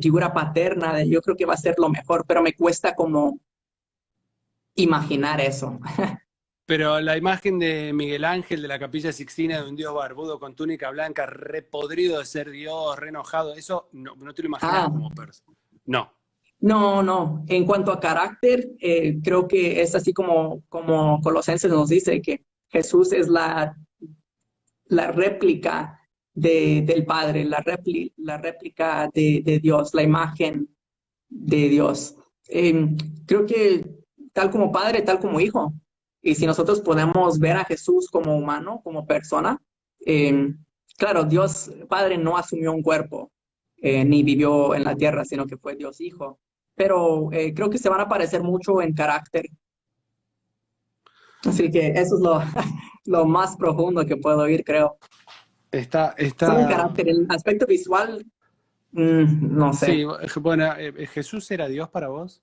figura paterna. Yo creo que va a ser lo mejor, pero me cuesta como imaginar eso. Pero la imagen de Miguel Ángel de la Capilla Sixtina de un Dios barbudo con túnica blanca, repodrido de ser Dios, re enojado, eso no te lo imaginas Ah, como persona. No. no, no. En cuanto a carácter, creo que es así como Colosenses nos dice que Jesús es la réplica del Padre, la réplica de Dios, la imagen de Dios. Creo que tal como padre, tal como hijo. Y si nosotros podemos ver a Jesús como humano, como persona, eh, claro, Dios Padre no asumió un cuerpo, ni vivió en la tierra, sino que fue Dios Hijo. Pero creo que se van a parecer mucho en carácter. Así que eso es lo más profundo que puedo ir, creo. Está, Solo en está, carácter, el aspecto visual, no sí, sé. bueno, ¿Jesús era Dios para vos?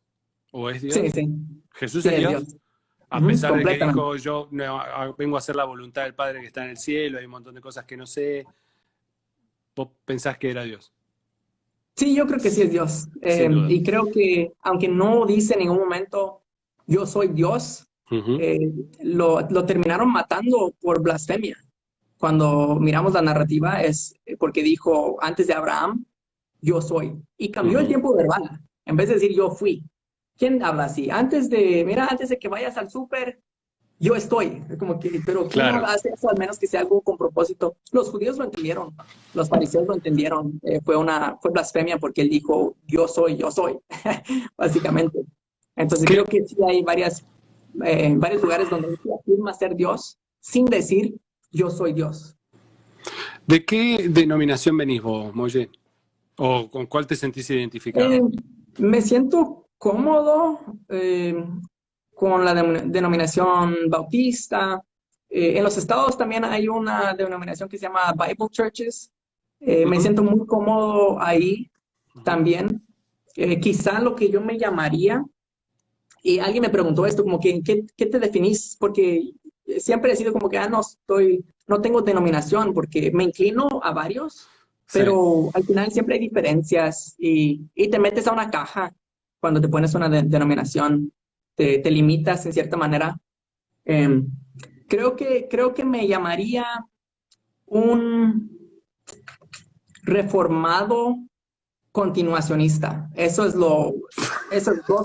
¿O es Sí, Dios? sí, ¿Jesús sí es es Dios? Dios. A Ujú, pesar de que completamente. dijo, yo vengo a hacer la voluntad del Padre que está en el cielo, hay un montón de cosas que no sé, vos pensás que era Dios, Sí, yo creo que sí es Dios. sin duda. Y creo que, aunque no dice en ningún momento, yo soy Dios, Ujú, lo terminaron matando por blasfemia. Cuando miramos la narrativa es porque dijo antes de Abraham, yo soy. Y cambió el ujú. tiempo verbal. En vez de decir yo fui. ¿Quién habla así? Antes de que vayas al súper, yo estoy. Es como que, pero ¿quién Claro. hace eso al menos que sea algo con propósito? Los judíos lo entendieron, los fariseos lo entendieron. Fue blasfemia porque él dijo, yo soy, básicamente. Entonces ¿Qué, creo que sí hay varios lugares donde se afirma ser Dios sin decir, yo soy Dios. ¿De qué denominación venís vos, Moye? ¿O con cuál te sentís Eh, identificado? Me siento cómodo con la denominación bautista. En los estados también hay una denominación que se llama Bible Churches. Me Ujú, siento muy cómodo ahí ujú. también. Quizá lo que yo me llamaría, y alguien me preguntó esto, como que, ¿qué te definís? Porque siempre he sido como que, no tengo denominación, porque me inclino a varios, Sí. pero al final siempre hay diferencias y te metes a una caja cuando te pones una denominación, te limitas en cierta manera. Eh, creo que me llamaría un reformado continuacionista. Esas dos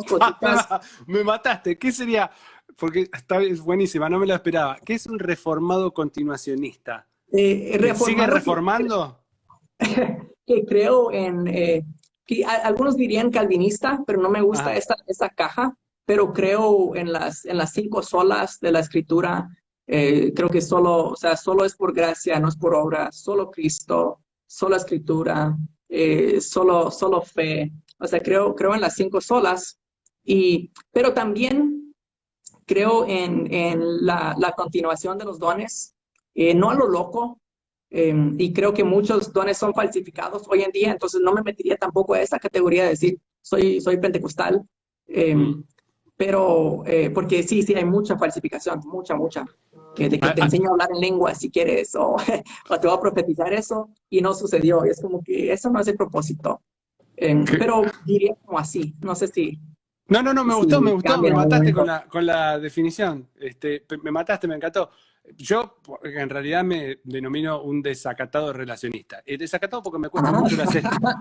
cositas. Me mataste. ¿Qué sería? Porque es buenísima, no me lo esperaba. ¿Qué es un reformado continuacionista? ¿Que sigue Reformado reformando? que creo que algunos dirían calvinista, pero no me gusta Ajá. esta caja, pero creo en las 5 solas de la escritura. Creo que solo es por gracia, no es por obra, solo Cristo, solo escritura, solo fe. O sea, creo en las 5 solas, pero también creo en la continuación de los dones, no a lo loco, y creo que muchos dones son falsificados hoy en día, entonces no me metería tampoco a esa categoría de decir soy pentecostal, eh, Mm. pero porque sí, hay mucha falsificación, mucha, de que Ah, te ah, enseño a hablar en lengua si quieres, o, o te voy a profetizar eso, y no sucedió, y es como que eso no es el propósito. que- Pero diría como así, no sé no, me si gustó, cambia me en algún mataste momento. con la definición. Me mataste, me encantó. Yo en realidad me denomino un desacatado relacionista. Desacatado porque me cuestan mucho Ah,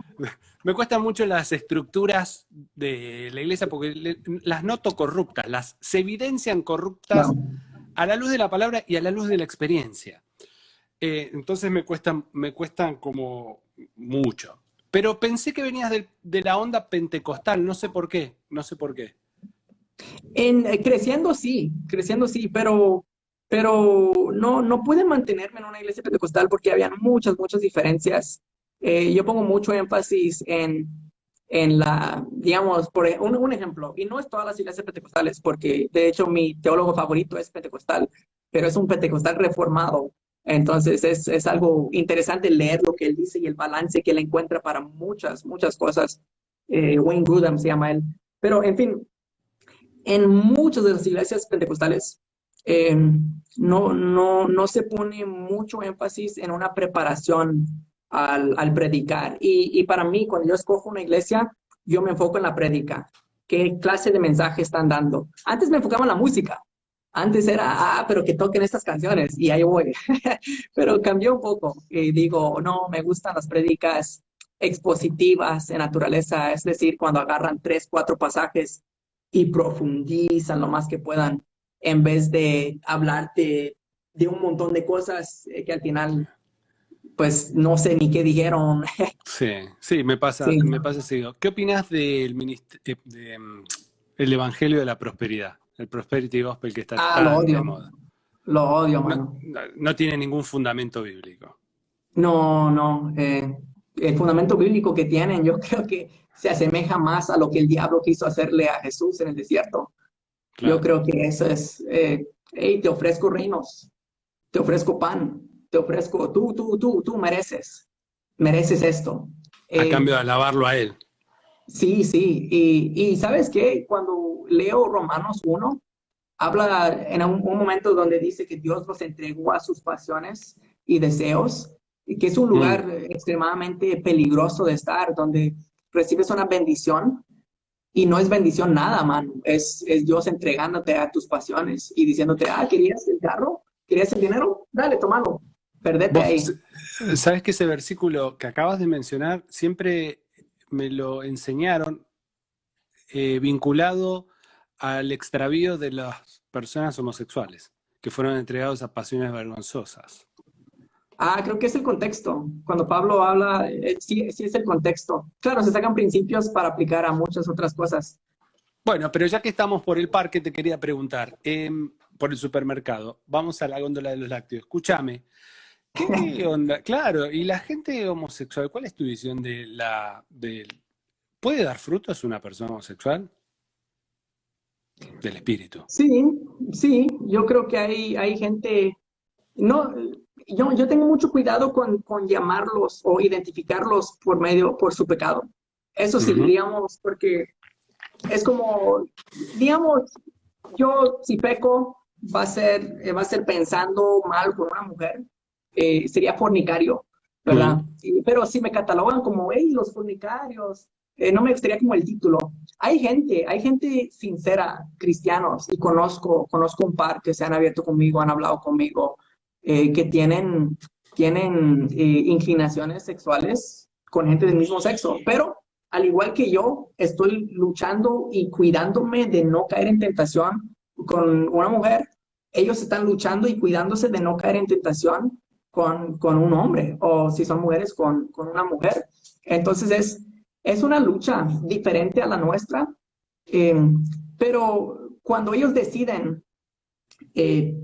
me cuestan mucho las estructuras de la iglesia porque las noto corruptas, se evidencian corruptas no. a la luz de la palabra y a la luz de la experiencia. Entonces me cuestan como mucho. Pero pensé que venías de la onda pentecostal, no sé por qué, no sé por qué. Creciendo sí, pero no pude mantenerme en una iglesia pentecostal porque habían muchas diferencias. Yo pongo mucho énfasis en digamos, un ejemplo, y no es todas las iglesias pentecostales, porque de hecho mi teólogo favorito es pentecostal, pero es un pentecostal reformado. Entonces es algo interesante leer lo que él dice y el balance que él encuentra para muchas cosas. Wayne Grudem se llama él. Pero, en fin, en muchas de las iglesias pentecostales eh, no se pone mucho énfasis en una preparación al predicar. Y para mí, cuando yo escojo una iglesia, yo me enfoco en la prédica. ¿Qué clase de mensaje están dando? Antes me enfocaba en la música. Antes era, pero que toquen estas canciones y ahí voy. Pero cambió un poco y digo, no, me gustan las prédicas expositivas en naturaleza, es decir, cuando agarran 3, 4 pasajes y profundizan lo más que puedan, en vez de hablarte de un montón de cosas que al final, pues no sé ni qué dijeron. Sí, sí, Sí. me pasa seguido. ¿Qué opinas el Evangelio de la Prosperidad? El Prosperity Gospel que está Lo tan de odio, moda. lo odio, No, mano. no tiene ningún fundamento bíblico. No. El fundamento bíblico que tienen, yo creo que se asemeja más a lo que el diablo quiso hacerle a Jesús en el desierto. Yo Claro. creo que eso es, hey, te ofrezco reinos, te ofrezco pan, te ofrezco, tú mereces esto. A Eh, cambio de alabarlo a él. sí, y ¿sabes qué? Cuando leo Romanos 1 habla en un momento donde dice que Dios los entregó a sus pasiones y deseos, y que es un Mm, lugar extremadamente peligroso de estar, donde recibes una bendición y no es bendición nada, mano. Es Dios entregándote a tus pasiones y diciéndote, ¿querías el carro? ¿Querías el dinero? Dale, tómalo. Perdete Vos ahí. sabés que ese versículo que acabas de mencionar siempre me lo enseñaron vinculado al extravío de las personas homosexuales que fueron entregados a pasiones vergonzosas. Creo que es el contexto. Cuando Pablo habla, sí es el contexto. Claro, se sacan principios para aplicar a muchas otras cosas. Bueno, pero ya que estamos por el parque, te quería preguntar, por el supermercado, vamos a la góndola de los lácteos. Escúchame, ¿qué onda? Claro, y la gente homosexual, ¿cuál es tu visión ¿puede dar frutos una persona homosexual? Del espíritu. Sí, sí, yo creo que hay gente, no, yo tengo mucho cuidado con llamarlos o identificarlos por su pecado. Eso sí, Ujú. digamos, porque es como, digamos, yo si peco va a ser pensando mal por una mujer, sería fornicario, ¿verdad? Mm. Pero si me catalogan como, hey, los fornicarios, no me gustaría como el título. Hay gente sincera, cristianos, y conozco un par que se han abierto conmigo, han hablado conmigo, que tienen inclinaciones sexuales con gente del mismo sexo, pero al igual que yo, estoy luchando y cuidándome de no caer en tentación con una mujer. Ellos están luchando y cuidándose de no caer en tentación con un hombre, o si son mujeres, con una mujer. Entonces es una lucha diferente a la nuestra, eh, pero cuando ellos deciden eh,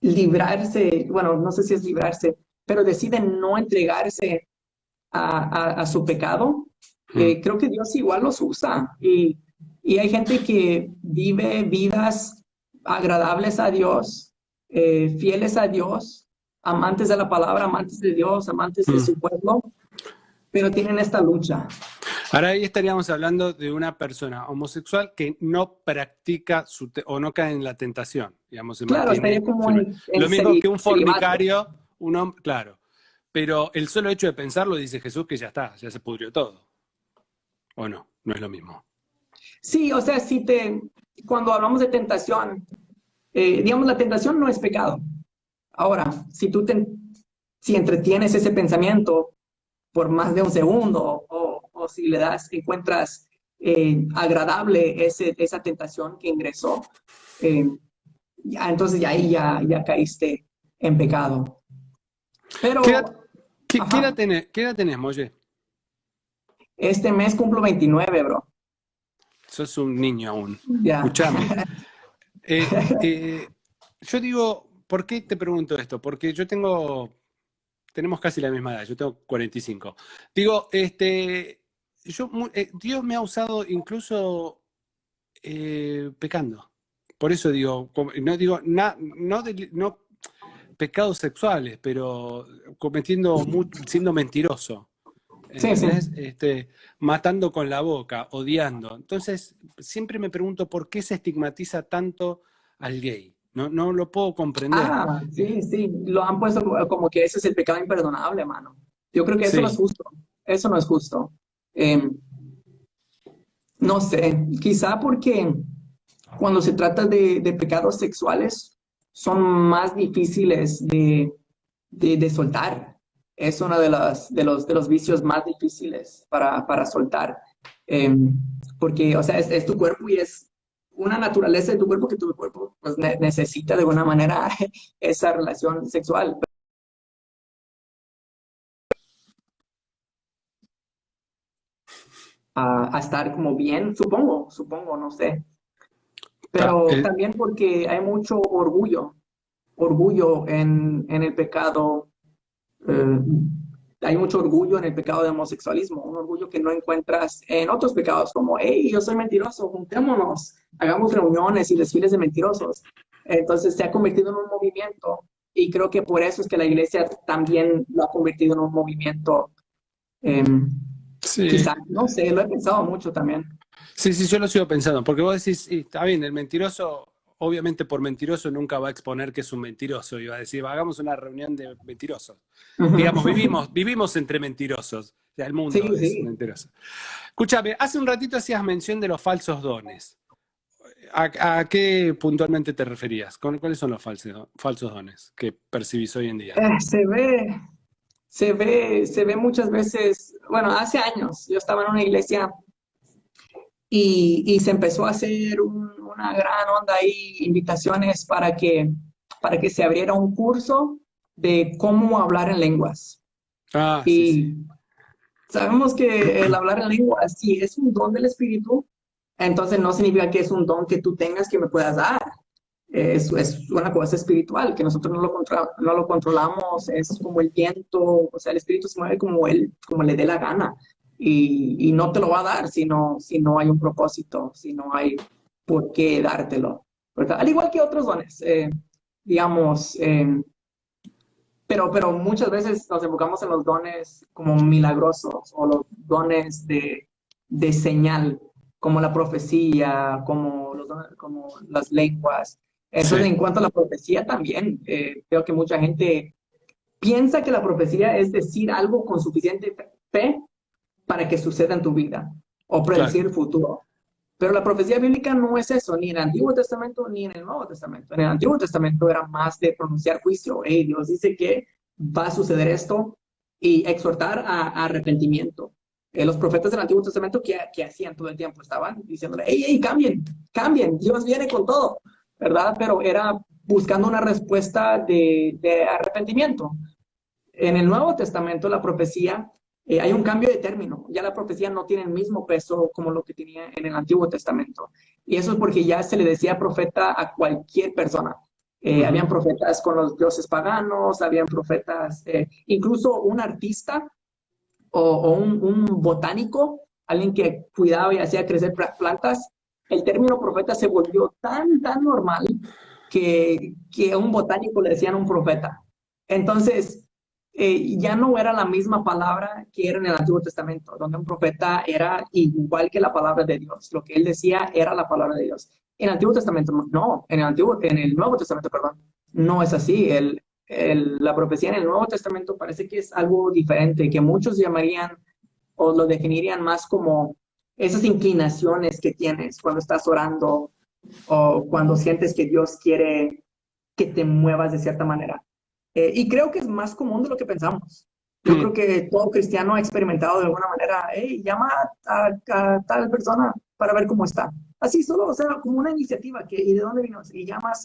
librarse, bueno, no sé si es librarse, pero deciden no entregarse a su pecado, Mm. creo que Dios igual los usa. Y hay gente que vive vidas agradables a Dios, fieles a Dios, amantes de la palabra, amantes de Dios, amantes de Mm. su pueblo, pero tienen esta lucha. Ahora ahí estaríamos hablando de una persona homosexual que no practica o no cae en la tentación, digamos, se Claro, estaría mantiene como firme. en Lo mismo que un celibato. fornicario, un hombre, claro. Pero el solo hecho de pensarlo dice Jesús que ya está, ya se pudrió todo. ¿O no? No es lo mismo. Sí, o sea, cuando hablamos de tentación, digamos, la tentación no es pecado. Ahora, si entretienes ese pensamiento por más de un segundo o si encuentras agradable esa tentación que ingresó, eh, entonces ya ahí ya caíste en pecado. Pero, ¿Qué edad, ajá, qué edad tenés, Molle? este mes cumplo 29, bro. Sos un niño aún. Ya. Escuchame. Eh, eh, yo digo, ¿por qué te pregunto esto? Porque tenemos casi la misma edad, yo tengo 45. Digo, Dios me ha usado incluso pecando. Por eso digo, no digo, no pecados sexuales, pero siendo mentiroso. Sí, sí. ¿Entendés? Matando con la boca, odiando. Entonces, siempre me pregunto por qué se estigmatiza tanto al gay. No, no lo puedo comprender. Ah, sí, sí. Lo han puesto como que ese es el pecado imperdonable, mano. Yo creo que eso no es Sí. justo. Eso no es justo. Em, no sé, quizá porque cuando se trata de pecados sexuales son más difíciles de soltar. Es uno de los vicios más difíciles para soltar. Porque, o sea, es tu cuerpo y es una naturaleza de tu cuerpo que tu cuerpo pues, necesita de alguna manera esa relación sexual. A estar como bien, supongo, no sé. Ta, Pero también porque hay mucho orgullo en el pecado. eh, Hay mucho orgullo en el pecado de homosexualismo, un orgullo que no encuentras en otros pecados como, hey, yo soy mentiroso, juntémonos, hagamos reuniones y desfiles de mentirosos. Entonces se ha convertido en un movimiento y creo que por eso es que la iglesia también lo ha convertido en un movimiento. eh, sí, Quizá, no sé, lo he pensado mucho también. sí, sí, yo lo sigo pensando, porque vos decís, sí, está bien, el mentiroso, obviamente por mentiroso nunca va a exponer que es un mentiroso, y va a decir, hagamos una reunión de mentirosos. Digamos, vivimos entre mentirosos, o sea, el Sí, mundo es sí. mentiroso. Escúchame, hace un ratito hacías mención de los falsos dones. ¿A qué puntualmente te referías? ¿Cuáles son los falsos dones que percibís hoy en día? Eh, se ve, se ve muchas veces, bueno, hace años yo estaba en una iglesia y se empezó a hacer una gran onda ahí, invitaciones para que se abriera un curso de cómo hablar en lenguas. Ah, sí, sí. Y sabemos que el hablar en lenguas, si es un don del espíritu, entonces no significa que es un don que tú tengas que me puedas dar. Es una cosa espiritual, que nosotros no lo controlamos, es como el viento, o sea, el espíritu se mueve como le dé la gana y no te lo va a dar si no hay un propósito, si no hay por qué dártelo, ¿verdad? Al igual que otros dones, digamos, pero muchas veces nos enfocamos en los dones como milagrosos o los dones de señal, como la profecía, como las lenguas. Entonces, Sí, en cuanto a la profecía también, veo que mucha gente piensa que la profecía es decir algo con suficiente fe para que suceda en tu vida o claro. predecir el futuro. Pero la profecía bíblica no es eso, ni en el Antiguo Testamento ni en el Nuevo Testamento. En el Antiguo Testamento era más de pronunciar juicio. Hey, Dios dice que va a suceder esto y exhortar a arrepentimiento. Los profetas del Antiguo Testamento, ¿qué hacían todo el tiempo? Estaban diciéndole, hey, hey, cambien, Dios viene con todo, ¿verdad? Pero era buscando una respuesta de arrepentimiento. En el Nuevo Testamento, la profecía, hay un cambio de término. Ya la profecía no tiene el mismo peso como lo que tenía en el Antiguo Testamento. Y eso es porque ya se le decía profeta a cualquier persona. Ujú. Habían profetas con los dioses paganos, habían profetas, incluso un artista o un botánico, alguien que cuidaba y hacía crecer plantas. El término profeta se volvió tan normal que a un botánico le decían un profeta. Entonces, ya no era la misma palabra que era en el Antiguo Testamento, donde un profeta era igual que la palabra de Dios. Lo que él decía era la palabra de Dios. En el Antiguo Testamento no, en el Nuevo Testamento, perdón, no es así. La profecía en el Nuevo Testamento parece que es algo diferente, que muchos llamarían o lo definirían más como esas inclinaciones que tienes cuando estás orando o cuando sientes que Dios quiere que te muevas de cierta manera. Y creo que es más común de lo que pensamos. Yo creo Mm. que todo cristiano ha experimentado de alguna manera, hey, llama a tal persona para ver cómo está. Así solo, o sea, como una iniciativa, ¿y de dónde vino? Y llamas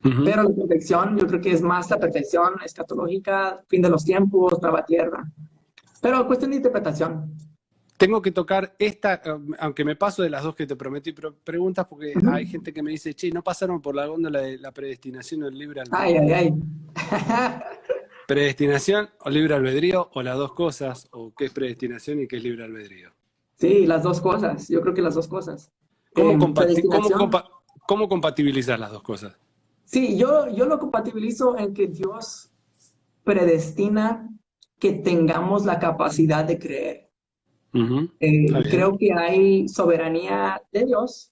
Ujú. Pero la perfección, yo creo que es más la perfección escatológica, fin de los tiempos, nueva tierra. Pero cuestión de interpretación. Tengo que tocar esta, aunque me paso de las dos que te prometí preguntas, porque hay Ujú. gente que me dice, che, ¿no pasaron por la góndola de la predestinación o el libre Ay, ay, albedrío? ay. ¿Predestinación o libre albedrío o las dos cosas? ¿O qué es predestinación y qué es libre albedrío? Sí, las dos cosas. Yo creo que las dos cosas. ¿Cómo, Predestinación. cómo compatibilizar las dos cosas? Sí, yo lo compatibilizo en que Dios predestina que tengamos la capacidad de creer. Ujú. Está bien. Creo que hay soberanía de Dios,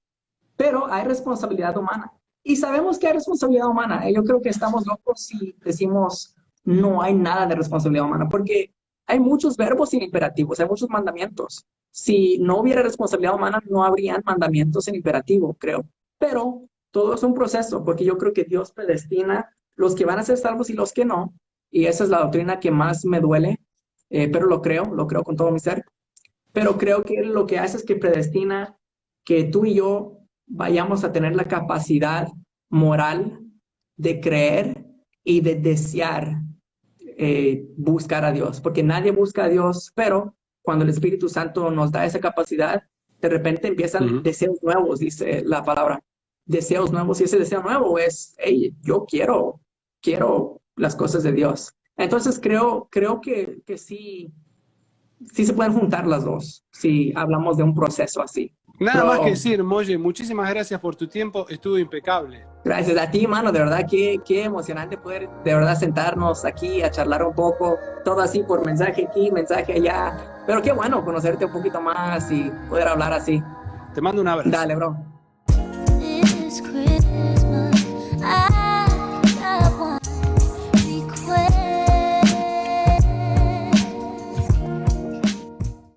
pero hay responsabilidad humana. Y sabemos que hay responsabilidad humana. Yo creo que estamos locos si decimos no hay nada de responsabilidad humana, porque hay muchos verbos sin imperativos, hay muchos mandamientos. Si no hubiera responsabilidad humana, no habrían mandamientos en imperativo, creo. Pero todo es un proceso, porque yo creo que Dios predestina los que van a ser salvos y los que no. Y esa es la doctrina que más me duele, pero lo creo con todo mi ser. Pero creo que lo que hace es que predestina que tú y yo vayamos a tener la capacidad moral de creer y de desear buscar a Dios, porque nadie busca a Dios, pero cuando el Espíritu Santo nos da esa capacidad, de repente empiezan Ujú. deseos nuevos, dice la palabra, deseos nuevos, y ese deseo nuevo es, hey, yo quiero las cosas de Dios. Entonces creo que sí se pueden juntar las dos, si hablamos de un proceso así. Nada más que Pero decir, Molle, muchísimas gracias por tu tiempo, estuvo impecable. gracias a ti, mano, de verdad, qué emocionante poder de verdad sentarnos aquí a charlar un poco, todo así por mensaje aquí, mensaje allá. Pero qué bueno conocerte un poquito más y poder hablar así. Te mando un abrazo. Dale, bro. It's crazy.